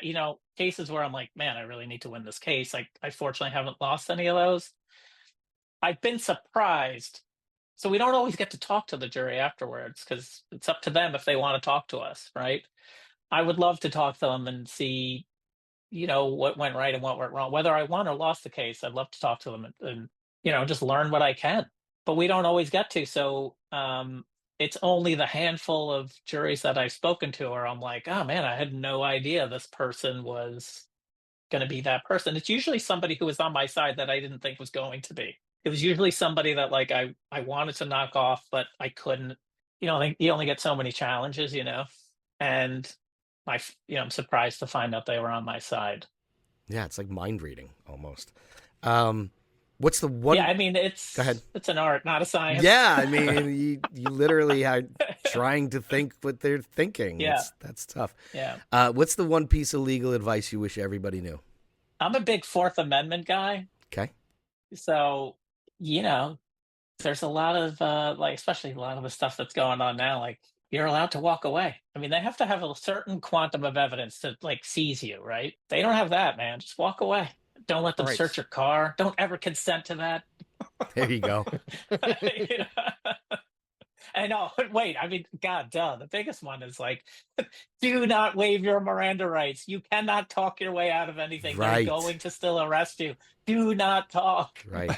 cases where I'm like, man, I really need to win this case. Like I fortunately haven't lost any of those. I've been surprised. So we don't always get to talk to the jury afterwards because it's up to them if they want to talk to us, right? I would love to talk to them and see, what went right and what went wrong. Whether I won or lost the case, I'd love to talk to them and just learn what I can. But we don't always get to. So it's only the handful of juries that I've spoken to where I'm like, oh man, I had no idea this person was going to be that person. It's usually somebody who was on my side that I didn't think was going to be. It was usually somebody that like I wanted to knock off, but I couldn't. You only get so many challenges, and I'm surprised to find out they were on my side. Yeah, it's like mind reading almost. What's the one? Yeah, I mean Go ahead. It's an art, not a science. Yeah, I mean you literally are trying to think what they're thinking. Yeah, that's tough. Yeah. What's the one piece of legal advice you wish everybody knew? I'm a big Fourth Amendment guy. Okay. So there's a lot of especially a lot of the stuff that's going on now, like you're allowed to walk away. I mean, they have to have a certain quantum of evidence to like seize you, right? They don't have that, man. Just walk away. Don't let them search your car. Don't ever consent to that. There you go. I know. Wait, I mean, God, duh. The biggest one is like, do not waive your Miranda rights. You cannot talk your way out of anything. Right. They're going to still arrest you. Do not talk. Right.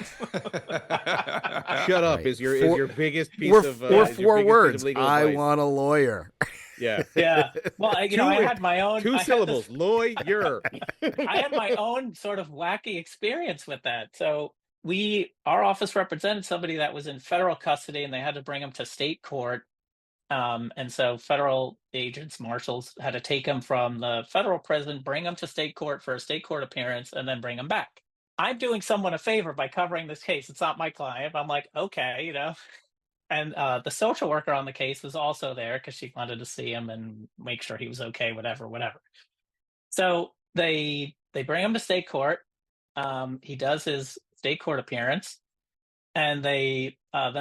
Shut up is your biggest piece of or four words. Legal I advice. want a lawyer. Yeah. Yeah. Well, I had my own two syllables. Lawyer. I had my own sort of wacky experience with that. So our office represented somebody that was in federal custody, and they had to bring him to state court. And so federal agents, marshals, had to take him from the federal prison, bring him to state court for a state court appearance, and then bring him back. I'm doing someone a favor by covering this case. It's not my client. I'm like, okay, And the social worker on the case was also there because she wanted to see him and make sure he was okay, whatever. So they bring him to state court. He does his state court appearance, and then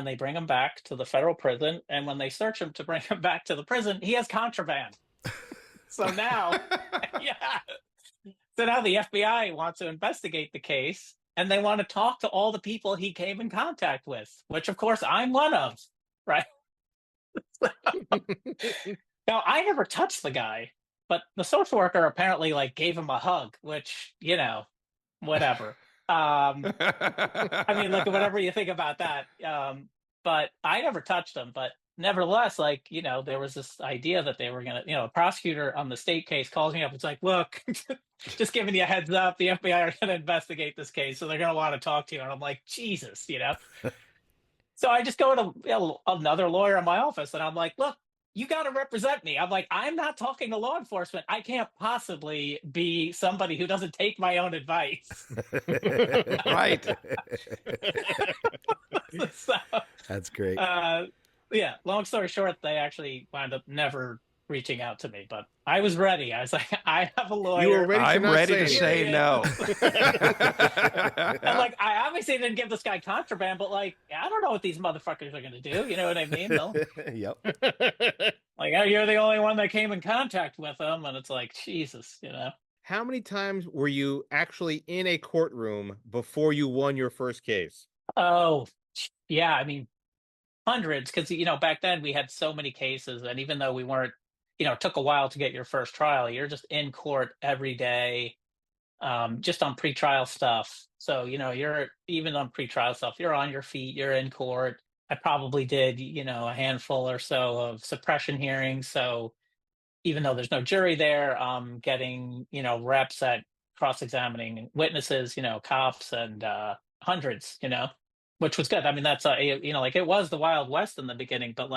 they bring him back to the federal prison. And when they search him to bring him back to the prison, he has contraband. So now, yeah. So now the FBI wants to investigate the case, and they want to talk to all the people he came in contact with, which of course I'm one of, right? Now, I never touched the guy, but the social worker apparently gave him a hug, which, whatever. I mean, look, whatever you think about that. But I never touched him. But nevertheless, there was this idea that they were going to, a prosecutor on the state case calls me up. It's like, look, just giving you a heads up, the FBI are going to investigate this case. So they're going to want to talk to you. And I'm like, Jesus, So I just go to another lawyer in my office, and I'm like, look, you got to represent me. I'm like, I'm not talking to law enforcement. I can't possibly be somebody who doesn't take my own advice. Right. So, that's great. Yeah. Long story short, they actually wound up never reaching out to me, but I was ready. I was like, I have a lawyer. You were ready to I'm ready to say no. And I obviously didn't give this guy contraband, but I don't know what these motherfuckers are going to do. You know what I mean? Yep. You're the only one that came in contact with him. And it's like, Jesus, How many times were you actually in a courtroom before you won your first case? Oh, yeah. I mean, hundreds, because, back then we had so many cases. And even though we weren't, it took a while to get your first trial, you're just in court every day, just on pretrial stuff. So, you're even on pretrial stuff, you're on your feet, you're in court. I probably did, a handful or so of suppression hearings. So even though there's no jury there, getting, reps at cross-examining witnesses, cops, and hundreds, which was good. I mean, that's, it was the Wild West in the beginning, but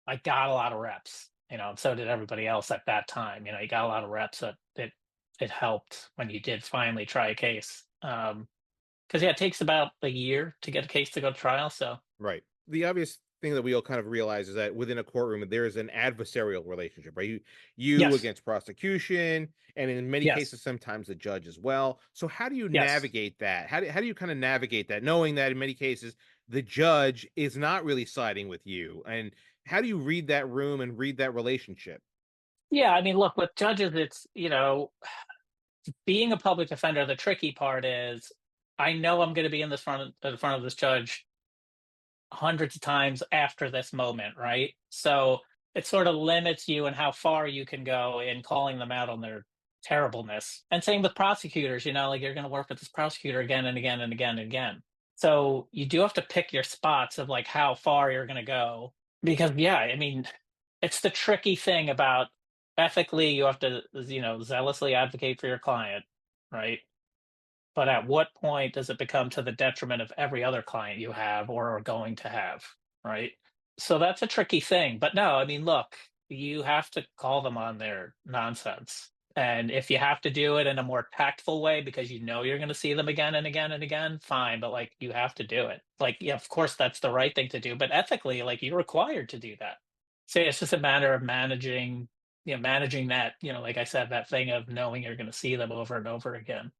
I got a lot of reps, and so did everybody else at that time. You got a lot of reps. It helped when you did finally try a case. Because it takes about a year to get a case to go to trial. So right. The obvious thing that we all kind of realize is that within a courtroom there is an adversarial relationship, right? You yes. against prosecution, and in many yes. cases sometimes the judge as well. So how do you yes. navigate that? How do you kind of navigate that, knowing that in many cases the judge is not really siding with you? And how do you read that room and read that relationship? Yeah, I mean, look, with judges, it's, being a public defender, the tricky part is I know I'm going to be in front of this judge hundreds of times after this moment, right? So it sort of limits you and how far you can go in calling them out on their terribleness. And same with prosecutors, you're going to work with this prosecutor again and again and again and again. So you do have to pick your spots of how far you're going to go. Because, yeah, I mean, it's the tricky thing about ethically, you have to, zealously advocate for your client, right? But at what point does it become to the detriment of every other client you have or are going to have, right? So that's a tricky thing. But no, I mean, look, you have to call them on their nonsense. And if you have to do it in a more tactful way because you're going to see them again and again and again, fine. But you have to do it. Yeah, of course, that's the right thing to do. But ethically, you're required to do that. So it's just a matter of managing that, like I said, that thing of knowing you're going to see them over and over again.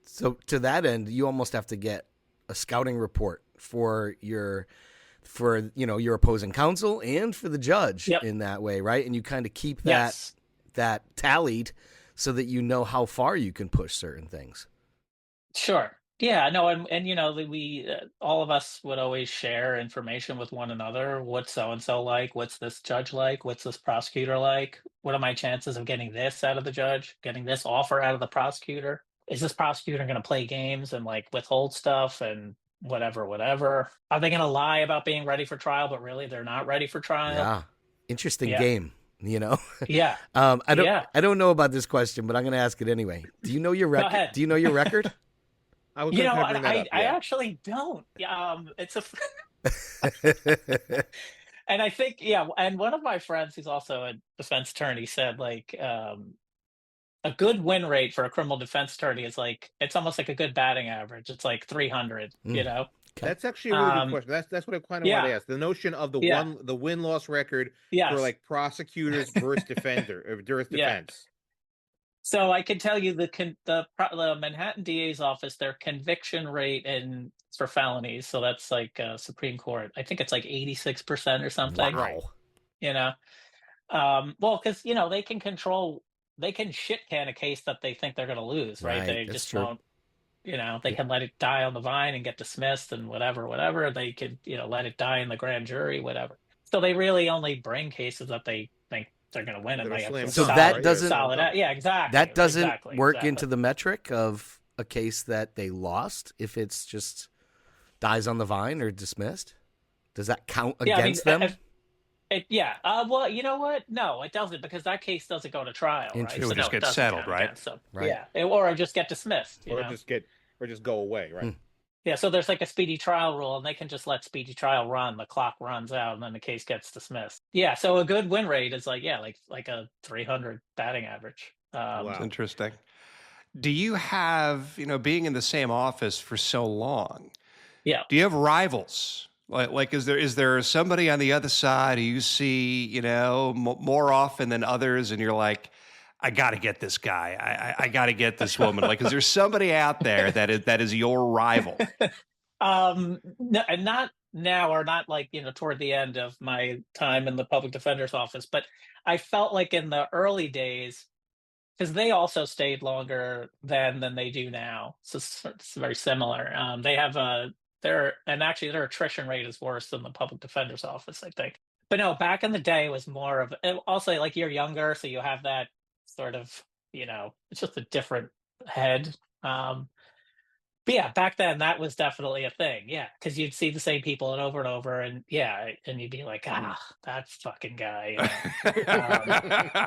So to that end, you almost have to get a scouting report for your opposing counsel and for the judge in that way, right? And you kind of keep that tallied so that you know how far you can push certain things. Sure. Yeah, no, and we all of us would always share information with one another. What's so-and-so like? What's this judge like? What's this prosecutor like? What are my chances of getting this out of the judge? Getting this offer out of the prosecutor? Is this prosecutor going to play games and withhold stuff and whatever? Are they going to lie about being ready for trial, but really they're not ready for trial? Yeah. Interesting game, Yeah. I don't know about this question, but I'm going to ask it anyway. Do you know your record? Go ahead. Do you know your record? I was going to kind of bring that up. I actually don't. It's a, and I think, and one of my friends who's also a defense attorney said like, a good win rate for a criminal defense attorney is like, it's almost like a good batting average. It's like 300, you know? Okay. That's actually a really good question. That's what I kind of want to ask. The notion of the win-loss record for like prosecutors versus defense. So I can tell you the Manhattan DA's office, their conviction rate for felonies. So that's like Supreme Court. I think it's like 86% or something. Wow. You know, well, because they can shit can a case that they think they're going to lose, right? They just won't. They can let it die on the vine and get dismissed and whatever. They could, let it die in the grand jury, whatever. So they really only bring cases that they think they're going to win, and they have so that doesn't solid. Yeah, exactly. That doesn't work into the metric of a case that they lost if it's just dies on the vine or dismissed. Does that count against them? Well, you know what? No, it doesn't, because that case doesn't go to trial, right? It would just get settled, right? Right. Yeah, or just get dismissed, or just go away, right? Yeah, so there's like a speedy trial rule, and they can just let speedy trial run. The clock runs out, and then the case gets dismissed. Yeah, so a good win rate is like a 300 batting average. Wow, that's interesting. Do you have, being in the same office for so long? Yeah. Do you have rivals? Like, is there somebody on the other side who you see, more often than others, and you're like, I got to get this guy. I got to get this woman. Like, is there somebody out there that is your rival? No, and not now, or not like, toward the end of my time in the public defender's office. But I felt like in the early days, because they also stayed longer then than they do now. So it's very similar. They have their attrition rate is worse than the public defender's office, I think. But no, back in the day, it was more of, also like you're younger, so you have that sort of, it's just a different head. But yeah, back then that was definitely a thing. Yeah, because you'd see the same people over and over, and you'd be like, that fucking guy.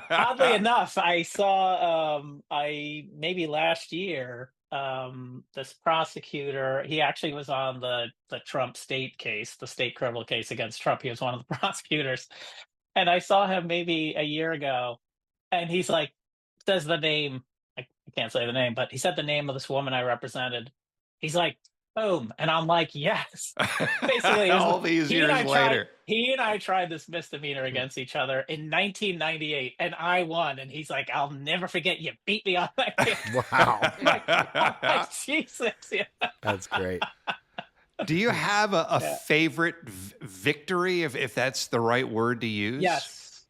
Oddly enough, I saw maybe last year, this prosecutor, he actually was on the Trump state case, the state criminal case against Trump. He was one of the prosecutors, and I saw him maybe a year ago, and he's like, says the name, I can't say the name, but he said the name of this woman I represented. He's like, boom. And I'm like, yes. Basically, all these years later. He and I tried this misdemeanor against each other in 1998, and I won. And he's like, I'll never forget you beat me on that case. Wow. I'm like, Jesus. Yeah. That's great. Do you have a favorite victory, if that's the right word to use? Yes.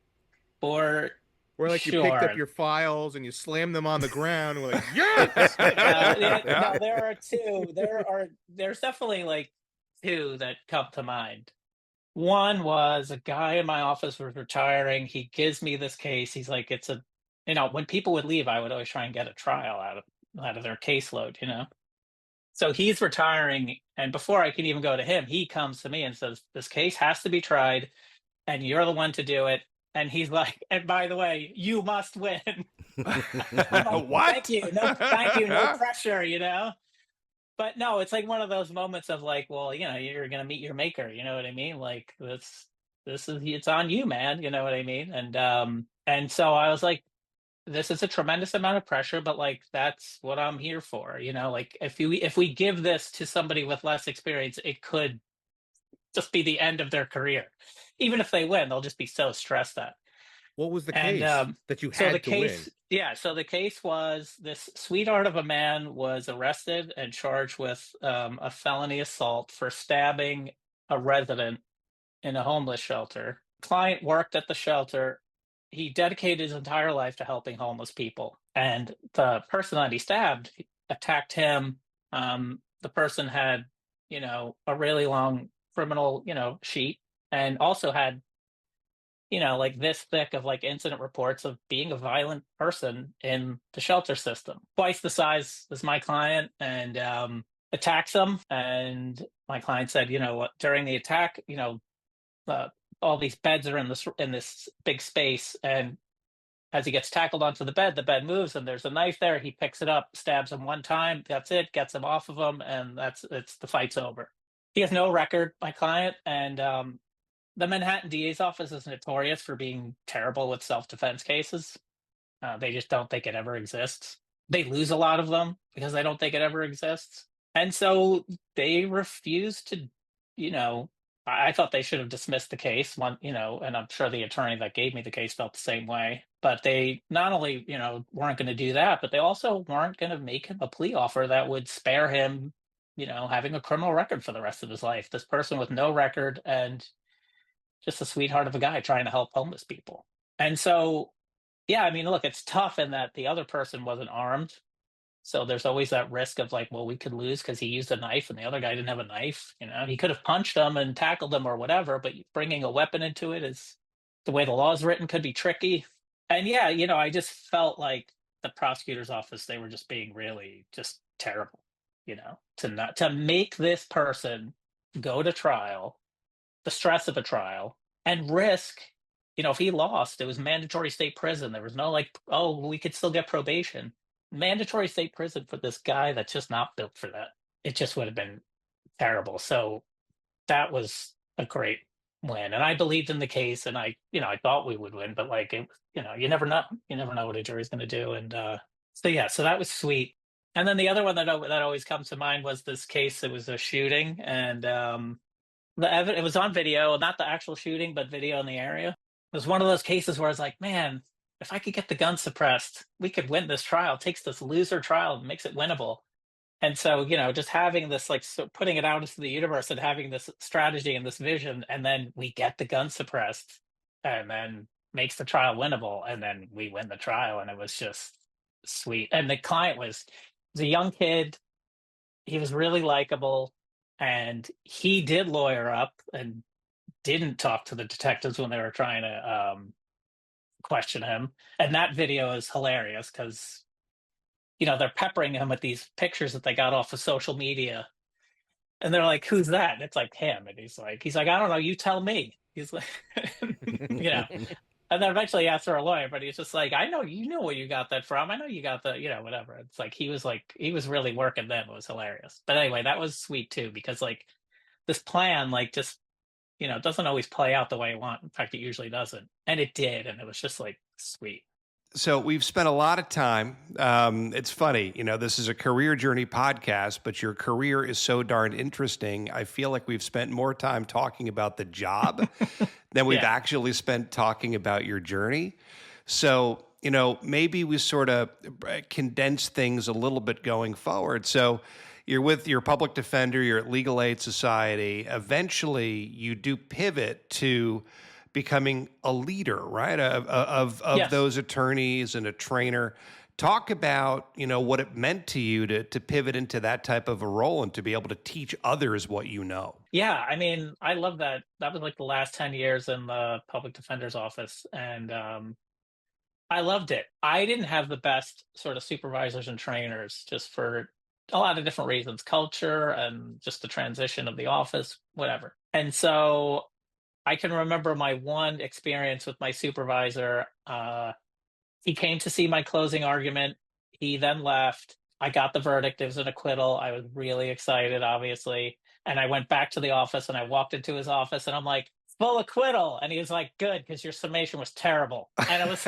Where like you picked up your files and you slammed them on the ground and we're like, yes! No, there are two. There's definitely like two that come to mind. One was a guy in my office was retiring. He gives me this case. He's like, when people would leave, I would always try and get a trial out of their caseload, So he's retiring, and before I can even go to him, he comes to me and says, this case has to be tried, and you're the one to do it. And he's like, and by the way, you must win. Like, what? Thank you. No pressure, But no, it's like one of those moments of like, well, you're going to meet your maker. You know what I mean? Like it's on you, man. You know what I mean? And so I was like, this is a tremendous amount of pressure, but like, that's what I'm here for. Like if we give this to somebody with less experience, it could just be the end of their career. Even if they win, they'll just be so stressed out. What was the case that you had to win? Yeah, so the case was this sweetheart of a man was arrested and charged with a felony assault for stabbing a resident in a homeless shelter. Client worked at the shelter. He dedicated his entire life to helping homeless people. And the person that he stabbed attacked him. The person had, a really long criminal, sheet, and also had, like this thick of like incident reports of being a violent person in the shelter system. Twice the size as my client, and attacks him. And my client said, during the attack, all these beds are in this big space, and as he gets tackled onto the bed moves and there's a knife there. He picks it up, stabs him one time. That's it, gets him off of him. And the fight's over. He has no record, my client. And the Manhattan DA's office is notorious for being terrible with self-defense cases. They just don't think it ever exists. They lose a lot of them because they don't think it ever exists. And so they refuse to, I thought they should have dismissed the case, and I'm sure the attorney that gave me the case felt the same way. But they not only, weren't going to do that, but they also weren't going to make him a plea offer that would spare him, having a criminal record for the rest of his life. This person with no record and just a sweetheart of a guy trying to help homeless people. And so, yeah, I mean, look, it's tough in that the other person wasn't armed. So there's always that risk of like, well, we could lose because he used a knife and the other guy didn't have a knife. He could have punched him and tackled him or whatever, but bringing a weapon into it is the way the law is written, could be tricky. And yeah, I just felt like the prosecutor's office, they were just being really just terrible, to make this person go to trial, the stress of a trial, and risk, if he lost, it was mandatory state prison. There was no like, oh, we could still get probation. Mandatory state prison for this guy that's just not built for that. It just would have been terrible. So that was a great win. And I believed in the case, and I thought we would win, but like, you never know. You never know what a jury's going to do. And so that was sweet. And then the other one that always comes to mind was this case. It was a shooting, and it was on video, not the actual shooting, but video in the area. It was one of those cases where I was like, man, if I could get the gun suppressed, we could win this trial. It takes this loser trial and makes it winnable. And so, just having this, like, so putting it out into the universe and having this strategy and this vision, and then we get the gun suppressed and then makes the trial winnable. And then we win the trial. And it was just sweet. And the client was a young kid. He was really likable. And he did lawyer up and didn't talk to the detectives when they were trying to question him. And that video is hilarious because, they're peppering him with these pictures that they got off of social media. And they're like, who's that? And it's like him. And he's like, I don't know. You tell me. He's like, And then eventually he asked for a lawyer, but he's just like, I know, where you got that from. I know you got the, whatever. It's like, he was really working them. It was hilarious. But anyway, that was sweet too, because like this plan, like just, doesn't always play out the way you want. In fact, it usually doesn't. And it did. And it was just like sweet. So we've spent a lot of time. It's funny, this is a career journey podcast, but your career is so darn interesting. I feel like we've spent more time talking about the job than we've actually spent talking about your journey. So, maybe we sort of condense things a little bit going forward. So you're with your public defender, you're at Legal Aid Society. Eventually you do pivot to becoming a leader, right? Of yes. those attorneys and a trainer. Talk about, what it meant to you to pivot into that type of a role and to be able to teach others what you know. Yeah, I mean, I love that. That was like the last 10 years in the public defender's office. And I loved it. I didn't have the best sort of supervisors and trainers, just for a lot of different reasons, culture and just the transition of the office, whatever. And so I can remember my one experience with my supervisor. He came to see my closing argument. He then left. I got the verdict. It was an acquittal. I was really excited, obviously. And I went back to the office and I walked into his office and I'm like, full acquittal. And he was like, good, because your summation was terrible. And it was,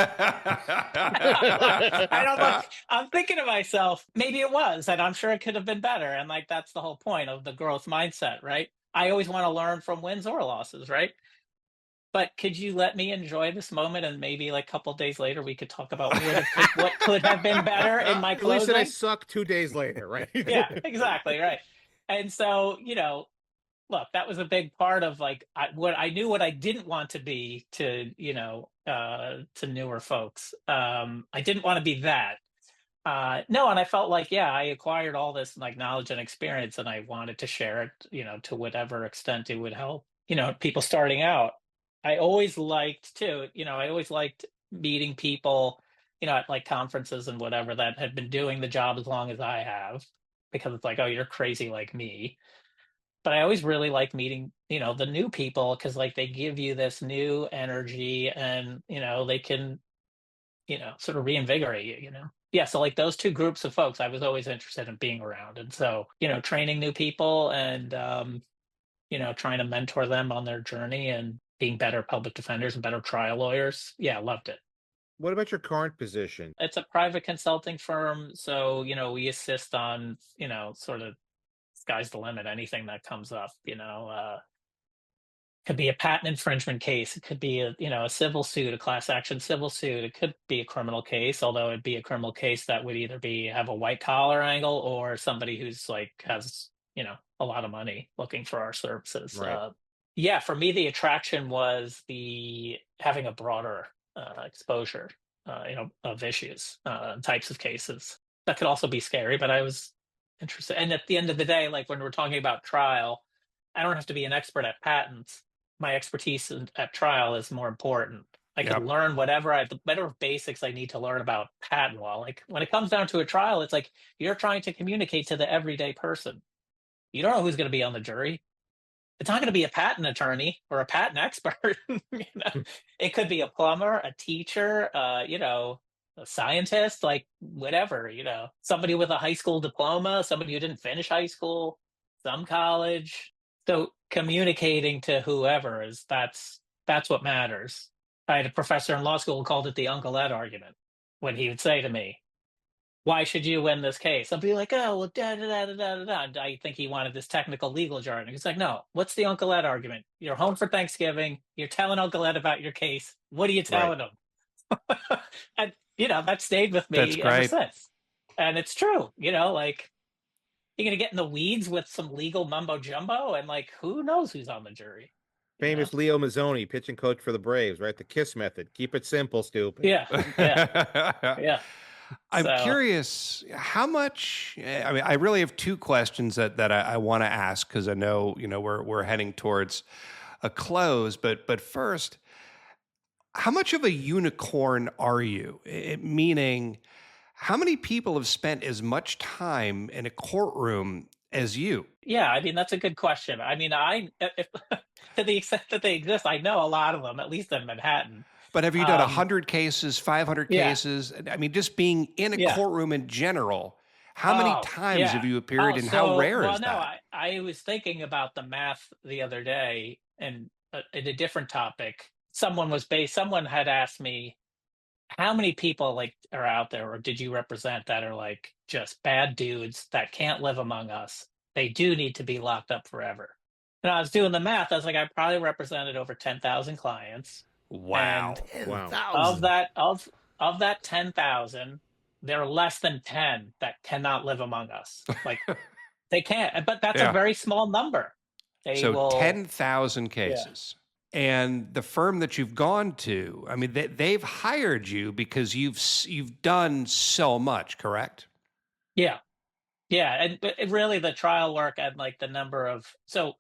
I'm thinking to myself, maybe it was, and I'm sure it could have been better. And like, that's the whole point of the growth mindset, right? I always want to learn from wins or losses, right? But could you let me enjoy this moment, and maybe like a couple of days later we could talk about what could have been better in my closing? At least I suck 2 days later, right? Yeah, exactly, right. And so, look, that was a big part of like what I knew what I didn't want to be to newer folks. I didn't want to be that. No, and I felt like, I acquired all this like knowledge and experience, and I wanted to share it, to whatever extent it would help, people starting out. I always liked meeting people, at like conferences and whatever that had been doing the job as long as I have, because it's like, oh, you're crazy like me. But I always really like meeting, the new people, because like they give you this new energy, and, they can sort of reinvigorate you. Yeah, so like those two groups of folks I was always interested in being around. And so, training new people and trying to mentor them on their journey and being better public defenders and better trial lawyers. Yeah, loved it. What about your current position? It's a private consulting firm, so we assist on sort of sky's the limit, anything that comes up. Could be a patent infringement case, it could be a civil suit, a class action civil suit, it could be a criminal case, although it'd be a criminal case that would either have a white collar angle or somebody who's like has a lot of money looking for our services. Right. Yeah, for me the attraction was the having a broader exposure of issues, types of cases. That could also be scary, but I was interested. And at the end of the day, like when we're talking about trial, I don't have to be an expert at patents. My expertise at trial is more important. I can learn the better basics I need to learn about patent law. Like when it comes down to a trial, it's like you're trying to communicate to the everyday person. You don't know who's going to be on the jury. It's not going to be a patent attorney or a patent expert. It could be a plumber, a teacher, a scientist, like whatever, somebody with a high school diploma, somebody who didn't finish high school, some college. So communicating to whoever that's what matters. I had a professor in law school who called it the Uncle Ed argument when he would say to me, why should you win this case? I'll be like, oh, well, da da da da da da. I think he wanted this technical legal jargon. He's like, no, what's the Uncle Ed argument? You're home for Thanksgiving. You're telling Uncle Ed about your case. What are you telling him? And, that stayed with me ever since. And it's true, like, you're going to get in the weeds with some legal mumbo jumbo and like, who knows who's on the jury? Famous Leo Mazzoni, pitching coach for the Braves, right? The KISS method. Keep it simple, stupid. Yeah. Yeah. I'm curious how much. I mean, I really have two questions that I want to ask because I know we're heading towards a close. But first, how much of a unicorn are you? Meaning, how many people have spent as much time in a courtroom as you? Yeah, I mean that's a good question. I mean, to the extent that they exist, I know a lot of them, at least in Manhattan. But have you done 100 cases, 500 cases? I mean, just being in a courtroom in general, how many times have you appeared and how rare is that? No, I was thinking about the math the other day and in a different topic. Someone had asked me, how many people like are out there or did you represent that are like just bad dudes that can't live among us? They do need to be locked up forever. And I was doing the math. I was like, I probably represented over 10,000 clients. Wow. And 10,000. Of that 10,000, there are less than 10 that cannot live among us. Like they can't, but that's a very small number. 10,000 cases. Yeah. And the firm that you've gone to, I mean, they've hired you because you've done so much, correct? Yeah. Yeah. And really the trial work and like the number of, so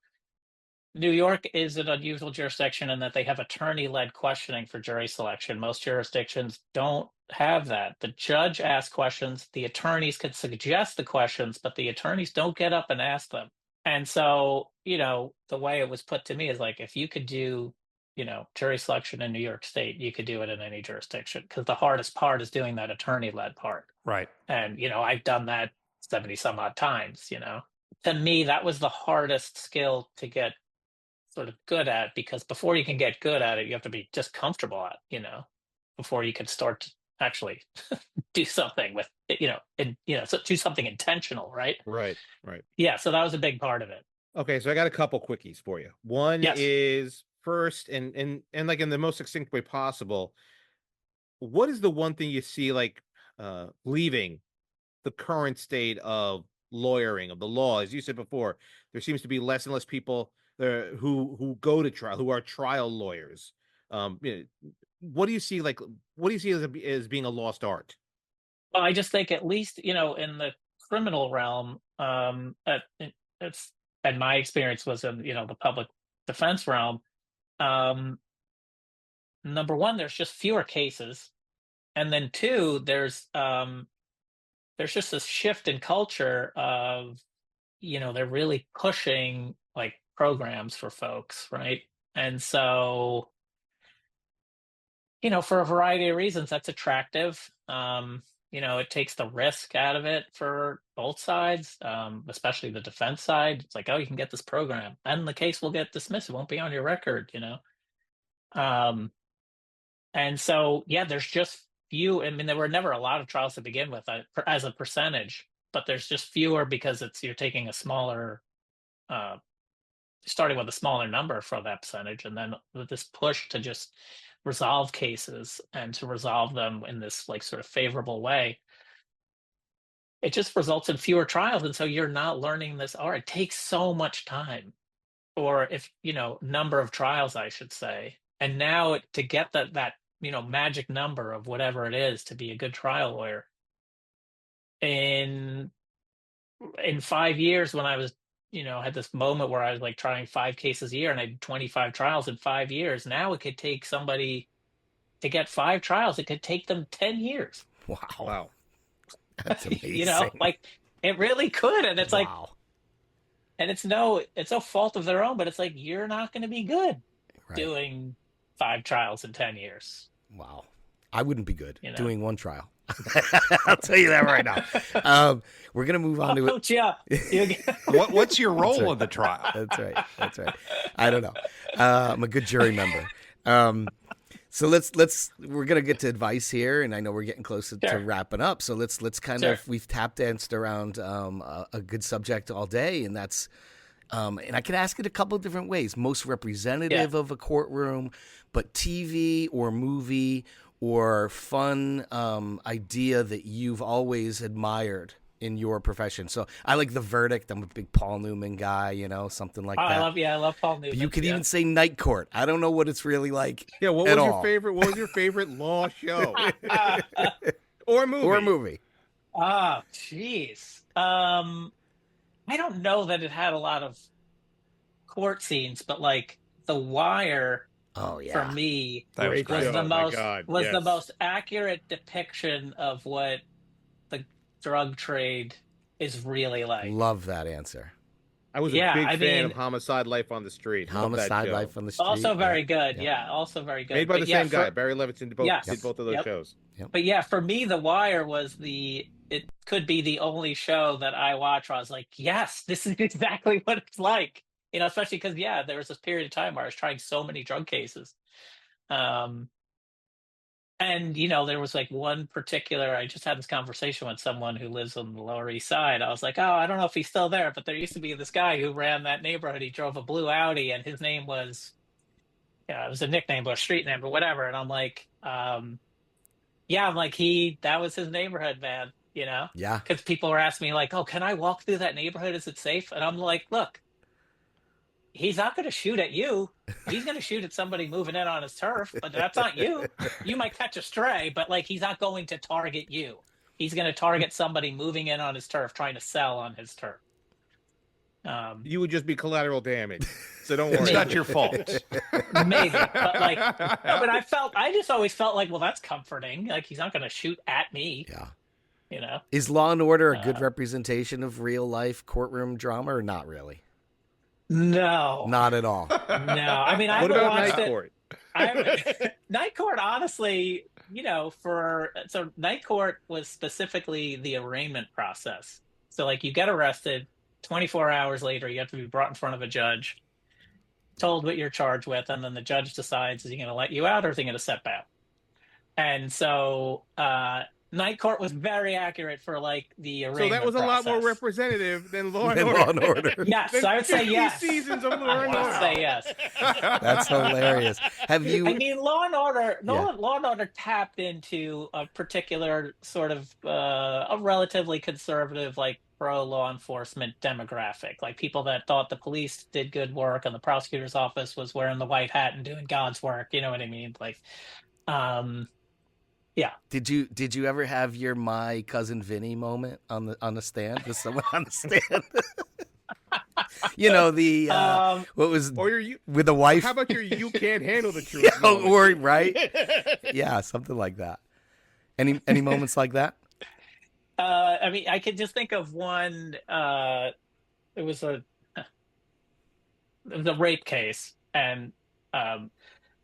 New York is an unusual jurisdiction in that they have attorney-led questioning for jury selection. Most jurisdictions don't have that. The judge asks questions, the attorneys can suggest the questions, but the attorneys don't get up and ask them. And so, the way it was put to me is like, if you could do, jury selection in New York State, you could do it in any jurisdiction because the hardest part is doing that attorney-led part. Right. And, I've done that 70 some odd times, To me, that was the hardest skill to get sort of good at because before you can get good at it, you have to be just comfortable at, before you can start to actually do something with so do something intentional, right? Right. Yeah, so that was a big part of it. Okay, so I got a couple quickies for you. One is first, and like in the most succinct way possible, what is the one thing you see like leaving the current state of lawyering, of the law? As you said before, there seems to be less and less people who go to trial, who are trial lawyers. What do you see as being a lost art? Well, I just think at least, in the criminal realm, it's, and my experience was in, the public defense realm. Number one, there's just fewer cases. And then two, there's just this shift in culture of, they're really pushing like programs for folks, right? And so for a variety of reasons, that's attractive. It takes the risk out of it for both sides, especially the defense side. It's like, oh, you can get this program, and the case will get dismissed. It won't be on your record, Um, and so, yeah, there's just few. I mean, there were never a lot of trials to begin with, as a percentage, but there's just fewer because you're taking a smaller, starting with a smaller number for that percentage, and then with this push to just resolve cases and to resolve them in this like sort of favorable way, it just results in fewer trials. And so you're not learning this, or it takes so much time, or if number of trials, I should say. And now to get that magic number of whatever it is to be a good trial lawyer in 5 years, when I was had this moment where I was like trying 5 cases a year, and I did 25 trials in 5 years. Now it could take somebody to get 5 trials. It could take them 10 years. Wow. That's amazing. Like it really could. And it's like, wow. And it's no fault of their own, but it's like, you're not going to be good doing 5 trials in 10 years. Wow. I wouldn't be good doing 1 trial. I'll tell you that right now. We're going to move on to it. Yeah. What's your role in the trial? That's right. I don't know. I'm a good jury member. So we're going to get to advice here, and I know we're getting close to wrapping up. So let's kind of, we've tap danced around a good subject all day, and that's, and I can ask it a couple of different ways. Most representative of a courtroom, but TV or movie or fun idea that you've always admired in your profession. So I like The Verdict. I'm a big Paul Newman guy, something like that. I love Paul Newman. But you could even say Night Court. I don't know what it's really like. Yeah, what was your favorite law show? Or movie? Oh, jeez. I don't know that it had a lot of court scenes, but like The Wire. Oh yeah, for me was the most accurate depiction of what the drug trade is really like. Love that answer. I was a big fan of Homicide: Life on the Street. Homicide: Life on the Street. Also very good. Also very good. Made by the same guy, Barry Levinson. Did both of those shows. Yep. But yeah, for me, The Wire it could be the only show that I watch where I was like, yes, this is exactly what it's like. Especially because, there was this period of time where I was trying so many drug cases. And, there was like one particular, I just had this conversation with someone who lives on the Lower East Side. I was like, oh, I don't know if he's still there, but there used to be this guy who ran that neighborhood. He drove a blue Audi, and his name was, it was a nickname or a street name or whatever. And I'm like, that was his neighborhood, man, Yeah. Because people were asking me like, oh, can I walk through that neighborhood? Is it safe? And I'm like, look, he's not going to shoot at you. He's going to shoot at somebody moving in on his turf, but that's not you. You might catch a stray, but like he's not going to target you. He's going to target somebody moving in on his turf, trying to sell on his turf. You would just be collateral damage, so don't worry. It's not your fault. Maybe, but like, no, but I just always felt like, well, that's comforting. Like he's not going to shoot at me. Yeah. Is Law and Order a good representation of real life courtroom drama, or not really? No, not at all. No, I mean, what about Night Court? Night Court, honestly, so Night Court was specifically the arraignment process. So like you get arrested, 24 hours later, you have to be brought in front of a judge, told what you're charged with, and then the judge decides, is he going to let you out or is he going to set bail? And so Night Court was very accurate for like the arraignment. So that was a process. lot more representative than Law and Order. Yes, I would say yes. Seasons of Law and Order. I would say yes. That's hilarious. Have you? I mean, Law and Order tapped into a particular sort of a relatively conservative, like pro law enforcement demographic, like people that thought the police did good work and the prosecutor's office was wearing the white hat and doing God's work. You know what I mean? Like, yeah. Did you ever have your My Cousin Vinny moment on the stand with someone on the stand? What was with the wife? How about you can't handle the truth? Or right? Yeah, something like that. Any moments like that? I mean, I could just think of one. It was a rape case, and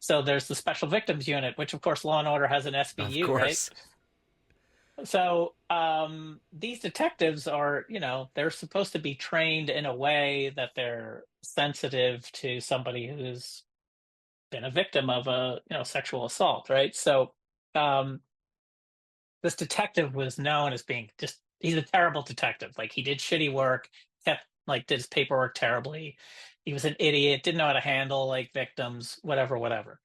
So there's the Special Victims Unit, which of course Law and Order has an Of SVU, right? course. So these detectives are, they're supposed to be trained in a way that they're sensitive to somebody who's been a victim of a, sexual assault, right? So um, this detective was known as being he's a terrible detective. Like, he did shitty work, did his paperwork terribly. He was an idiot, didn't know how to handle like victims, whatever.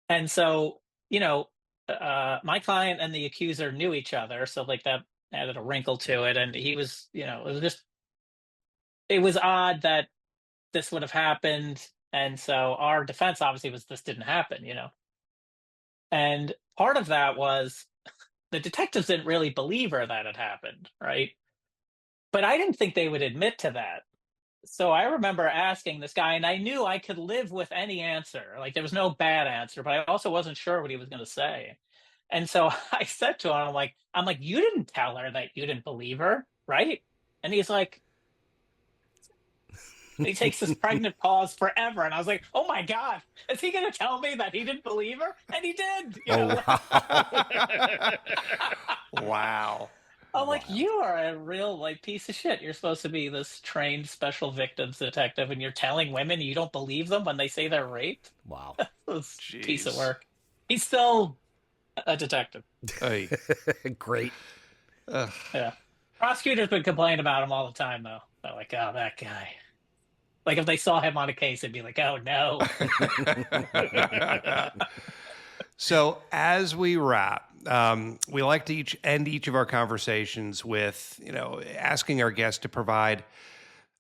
And so, my client and the accuser knew each other, so like that added a wrinkle to it. And he was, it was odd that this would have happened. And so our defense obviously was this didn't happen, And part of that was the detectives didn't really believe her that it happened, right? But I didn't think they would admit to that. So I remember asking this guy, and I knew I could live with any answer. Like, there was no bad answer, but I also wasn't sure what he was going to say. And so I said to him, I'm like, you didn't tell her that you didn't believe her, right? And he's like, he takes this pregnant pause forever. And I was like, oh my God, is he going to tell me that he didn't believe her? And he did. Wow. Wow. I'm like, you are a real piece of shit. You're supposed to be this trained special victims detective, and you're telling women you don't believe them when they say they're raped. Wow. This piece of work. He's still a detective. Hey. Great. Yeah. Prosecutors would complain about him all the time, though. They're like, oh, that guy. Like, if they saw him on a case, they'd be like, oh, no. So as we wrap, we like to end each of our conversations with, asking our guests to provide,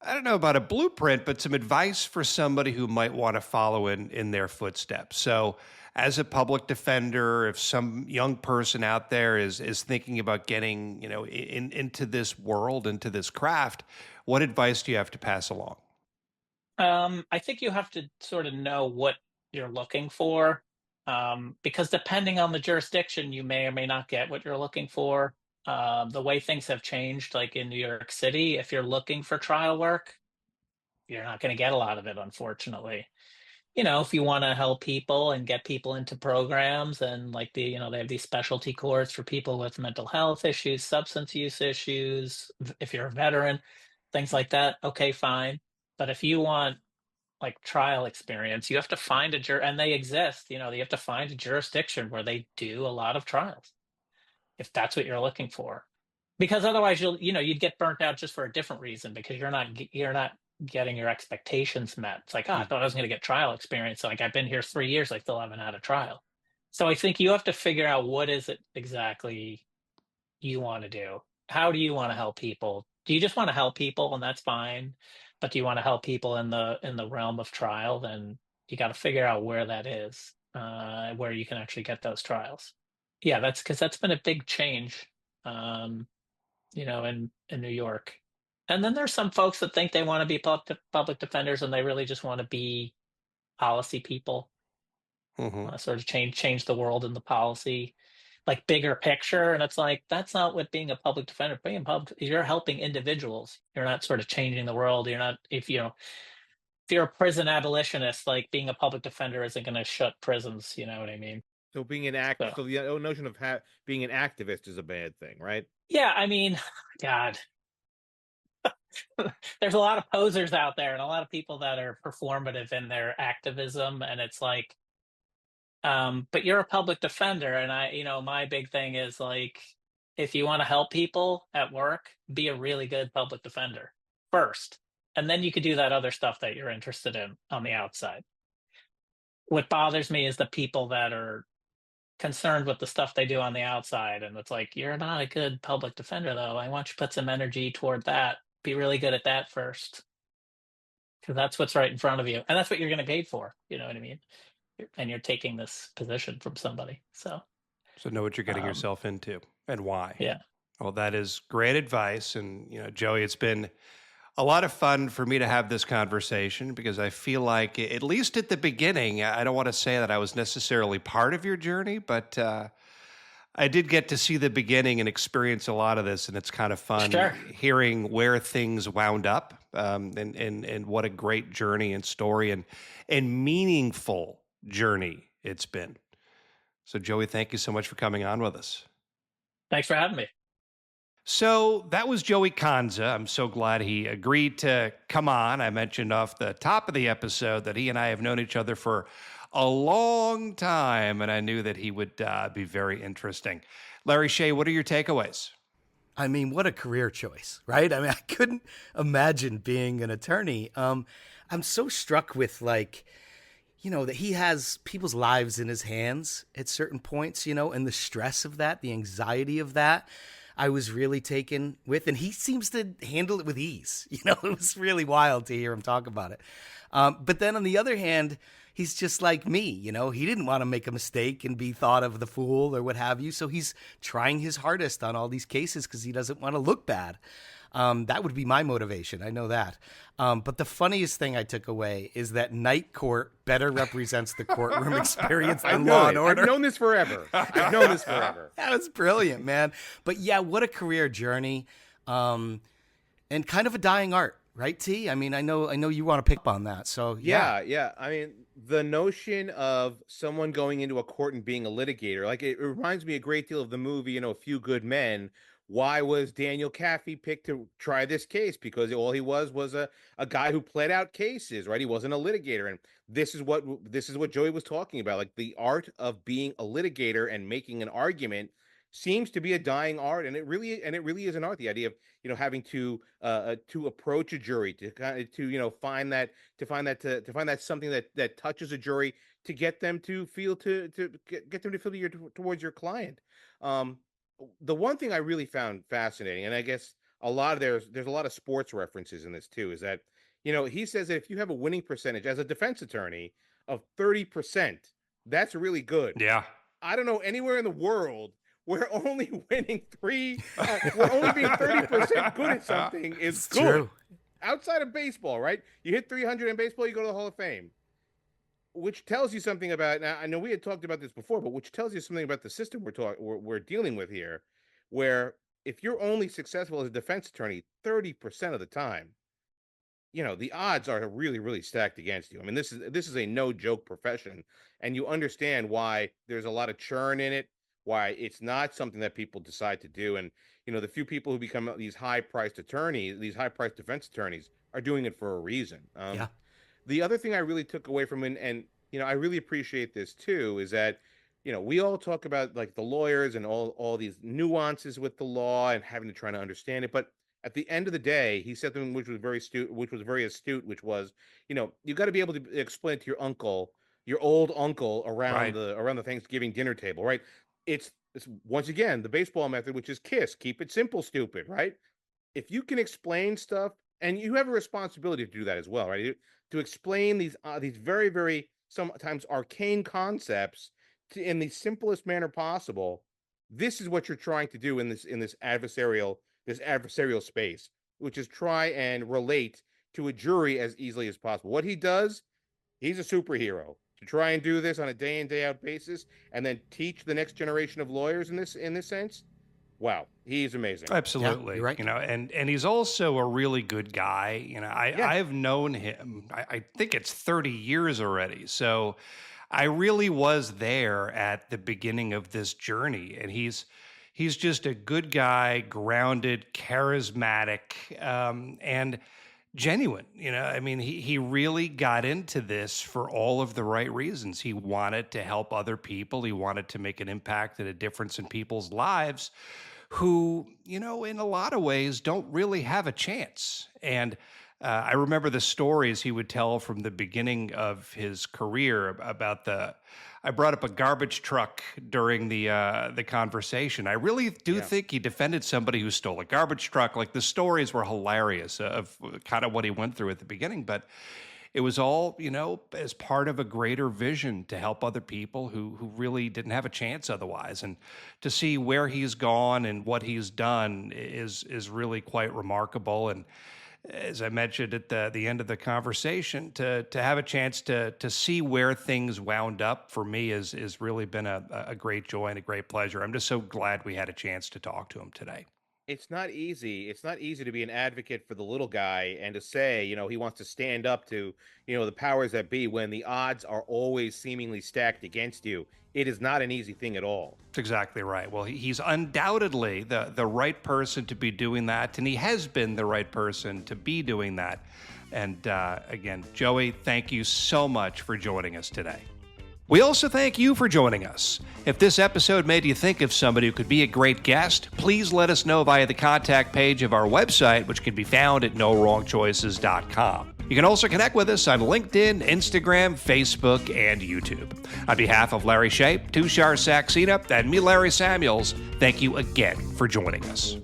I don't know about a blueprint, but some advice for somebody who might want to follow in their footsteps. So as a public defender, if some young person out there is thinking about getting, into this world, into this craft, what advice do you have to pass along? I think you have to sort of know what you're looking for. Because depending on the jurisdiction, you may or may not get what you're looking for. The way things have changed, like in New York City, if you're looking for trial work, you're not going to get a lot of it, unfortunately. If you want to help people and get people into programs, and they have these specialty courts for people with mental health issues, substance use issues, if you're a veteran, things like that, okay, fine. But if you want trial experience, you have to find and they exist, you have to find a jurisdiction where they do a lot of trials, if that's what you're looking for. Because otherwise you'd get burnt out just for a different reason, because you're not getting your expectations met. It's like, I thought I was going to get trial experience. So I've been here 3 years, I still haven't had a trial. So I think you have to figure out what is it exactly you want to do. How do you want to help people? Do you just want to help people, and that's fine? But do you want to help people in the realm of trial? Then you got to figure out where that is, where you can actually get those trials. Yeah, that's been a big change, in New York. And then there's some folks that think they want to be public defenders, and they really just want to be policy people, sort of change the world in the policy, bigger picture. And it's like, that's not what being a public defender. You're helping individuals. You're not sort of changing the world. You're not, if you're a prison abolitionist, being a public defender isn't going to shut prisons. You know what I mean? So being an so the notion of being an activist is a bad thing, right? Yeah, I mean, God, there's a lot of posers out there, and a lot of people that are performative in their activism, and it's like, but you're a public defender, and my big thing is if you want to help people at work, be a really good public defender first, and then you could do that other stuff that you're interested in on the outside. What bothers me is the people that are concerned with the stuff they do on the outside, and it's like, you're not a good public defender, though. I want you to put some energy toward that. Be really good at that first, because that's what's right in front of you, and that's what you're going to pay for. You know what I mean? And you're taking this position from somebody. So know what you're getting yourself into and why. Yeah. Well, that is great advice. And, Joey, it's been a lot of fun for me to have this conversation, because I feel like, at least at the beginning, I don't want to say that I was necessarily part of your journey, but I did get to see the beginning and experience a lot of this, and it's kind of fun hearing where things wound up, and what a great journey and story and meaningful journey it's been. So, Joey, thank you so much for coming on with us. Thanks for having me. So that was Joey Conza. I'm so glad he agreed to come on. I mentioned off the top of the episode that he and I have known each other for a long time, and I knew that he would be very interesting. Larry Shea, what are your takeaways? I mean, what a career choice, right? I mean, I couldn't imagine being an attorney. I'm so struck with, like, that he has people's lives in his hands at certain points, and the stress of that, the anxiety of that, I was really taken with, and he seems to handle it with ease. It was really wild to hear him talk about it. But then on the other hand, he's just like me. He didn't want to make a mistake and be thought of the fool or what have you. So he's trying his hardest on all these cases because he doesn't want to look bad. That would be my motivation. I know that. But the funniest thing I took away is that night court better represents the courtroom experience than Law and Order. I've known this forever. That was brilliant, man. But yeah, what a career journey, and kind of a dying art, right, T? I mean, I know you want to pick up on that. So yeah. I mean, the notion of someone going into a court and being a litigator, like it reminds me a great deal of the movie, A Few Good Men. Why was Daniel Caffey picked to try this case? Because all he was a guy who played out cases, right? He wasn't a litigator. And this is what Joey was talking about. Like, the art of being a litigator and making an argument seems to be a dying art, and it really is an art. The idea of having to approach a jury, to find that something that touches a jury, to get them to feel towards your client. The one thing I really found fascinating, and I guess there's a lot of sports references in this too, is that he says that if you have a winning percentage as a defense attorney of 30%, that's really good. Yeah. I don't know anywhere in the world where only winning where only being 30% good at something is good. True. Outside of baseball, right? You hit 300 in baseball, you go to the Hall of Fame. Which tells you something about, now I know we had talked about this before, but which tells you something about the system we're dealing with here, where if you're only successful as a defense attorney 30% of the time, the odds are really, really stacked against you. I mean, this is a no joke profession, and you understand why there's a lot of churn in it, why it's not something that people decide to do. And, the few people who become these high-priced attorneys, these high-priced defense attorneys, are doing it for a reason. Yeah. The other thing I really took away from it, and I really appreciate this too, is that we all talk about, like, the lawyers and all these nuances with the law and having to try to understand it. But at the end of the day, he said something which was very astute, which was, you got to be able to explain it to your old uncle around the Thanksgiving dinner table, right? It's once again the baseball method, which is KISS, keep it simple, stupid, right? If you can explain stuff, and you have a responsibility to do that as well, right? To explain these very, very sometimes arcane concepts in the simplest manner possible. This is what you're trying to do in this adversarial space, which is try and relate to a jury as easily as possible. What he does, he's a superhero. To try and do this on a day in, day out basis, and then teach the next generation of lawyers in this sense. Wow, he's amazing. Absolutely. Yeah, you're right. And he's also a really good guy. I've known him, I think it's 30 years already. So I really was there at the beginning of this journey, and he's just a good guy, grounded, charismatic, and genuine. I mean, he really got into this for all of the right reasons. He wanted to help other people. He wanted to make an impact and a difference in people's lives who, in a lot of ways don't really have a chance. And I remember the stories he would tell from the beginning of his career about I brought up a garbage truck during the conversation. I really do think he defended somebody who stole a garbage truck. Like, the stories were hilarious of kind of what he went through at the beginning, but it was all, as part of a greater vision to help other people who really didn't have a chance otherwise. And to see where he's gone and what he's done is really quite remarkable. And as I mentioned at the end of the conversation, to have a chance to see where things wound up for me is really been a great joy and a great pleasure. I'm just so glad we had a chance to talk to him today. It's not easy. It's not easy to be an advocate for the little guy and to say, he wants to stand up to, the powers that be when the odds are always seemingly stacked against you. It is not an easy thing at all. That's exactly right. Well, he's undoubtedly the right person to be doing that, and he has been the right person to be doing that. And again, Joey, thank you so much for joining us today. We also thank you for joining us. If this episode made you think of somebody who could be a great guest, please let us know via the contact page of our website, which can be found at NoWrongChoices.com. You can also connect with us on LinkedIn, Instagram, Facebook, and YouTube. On behalf of Larry Shea, Tushar Saxena, and me, Larry Samuels, thank you again for joining us.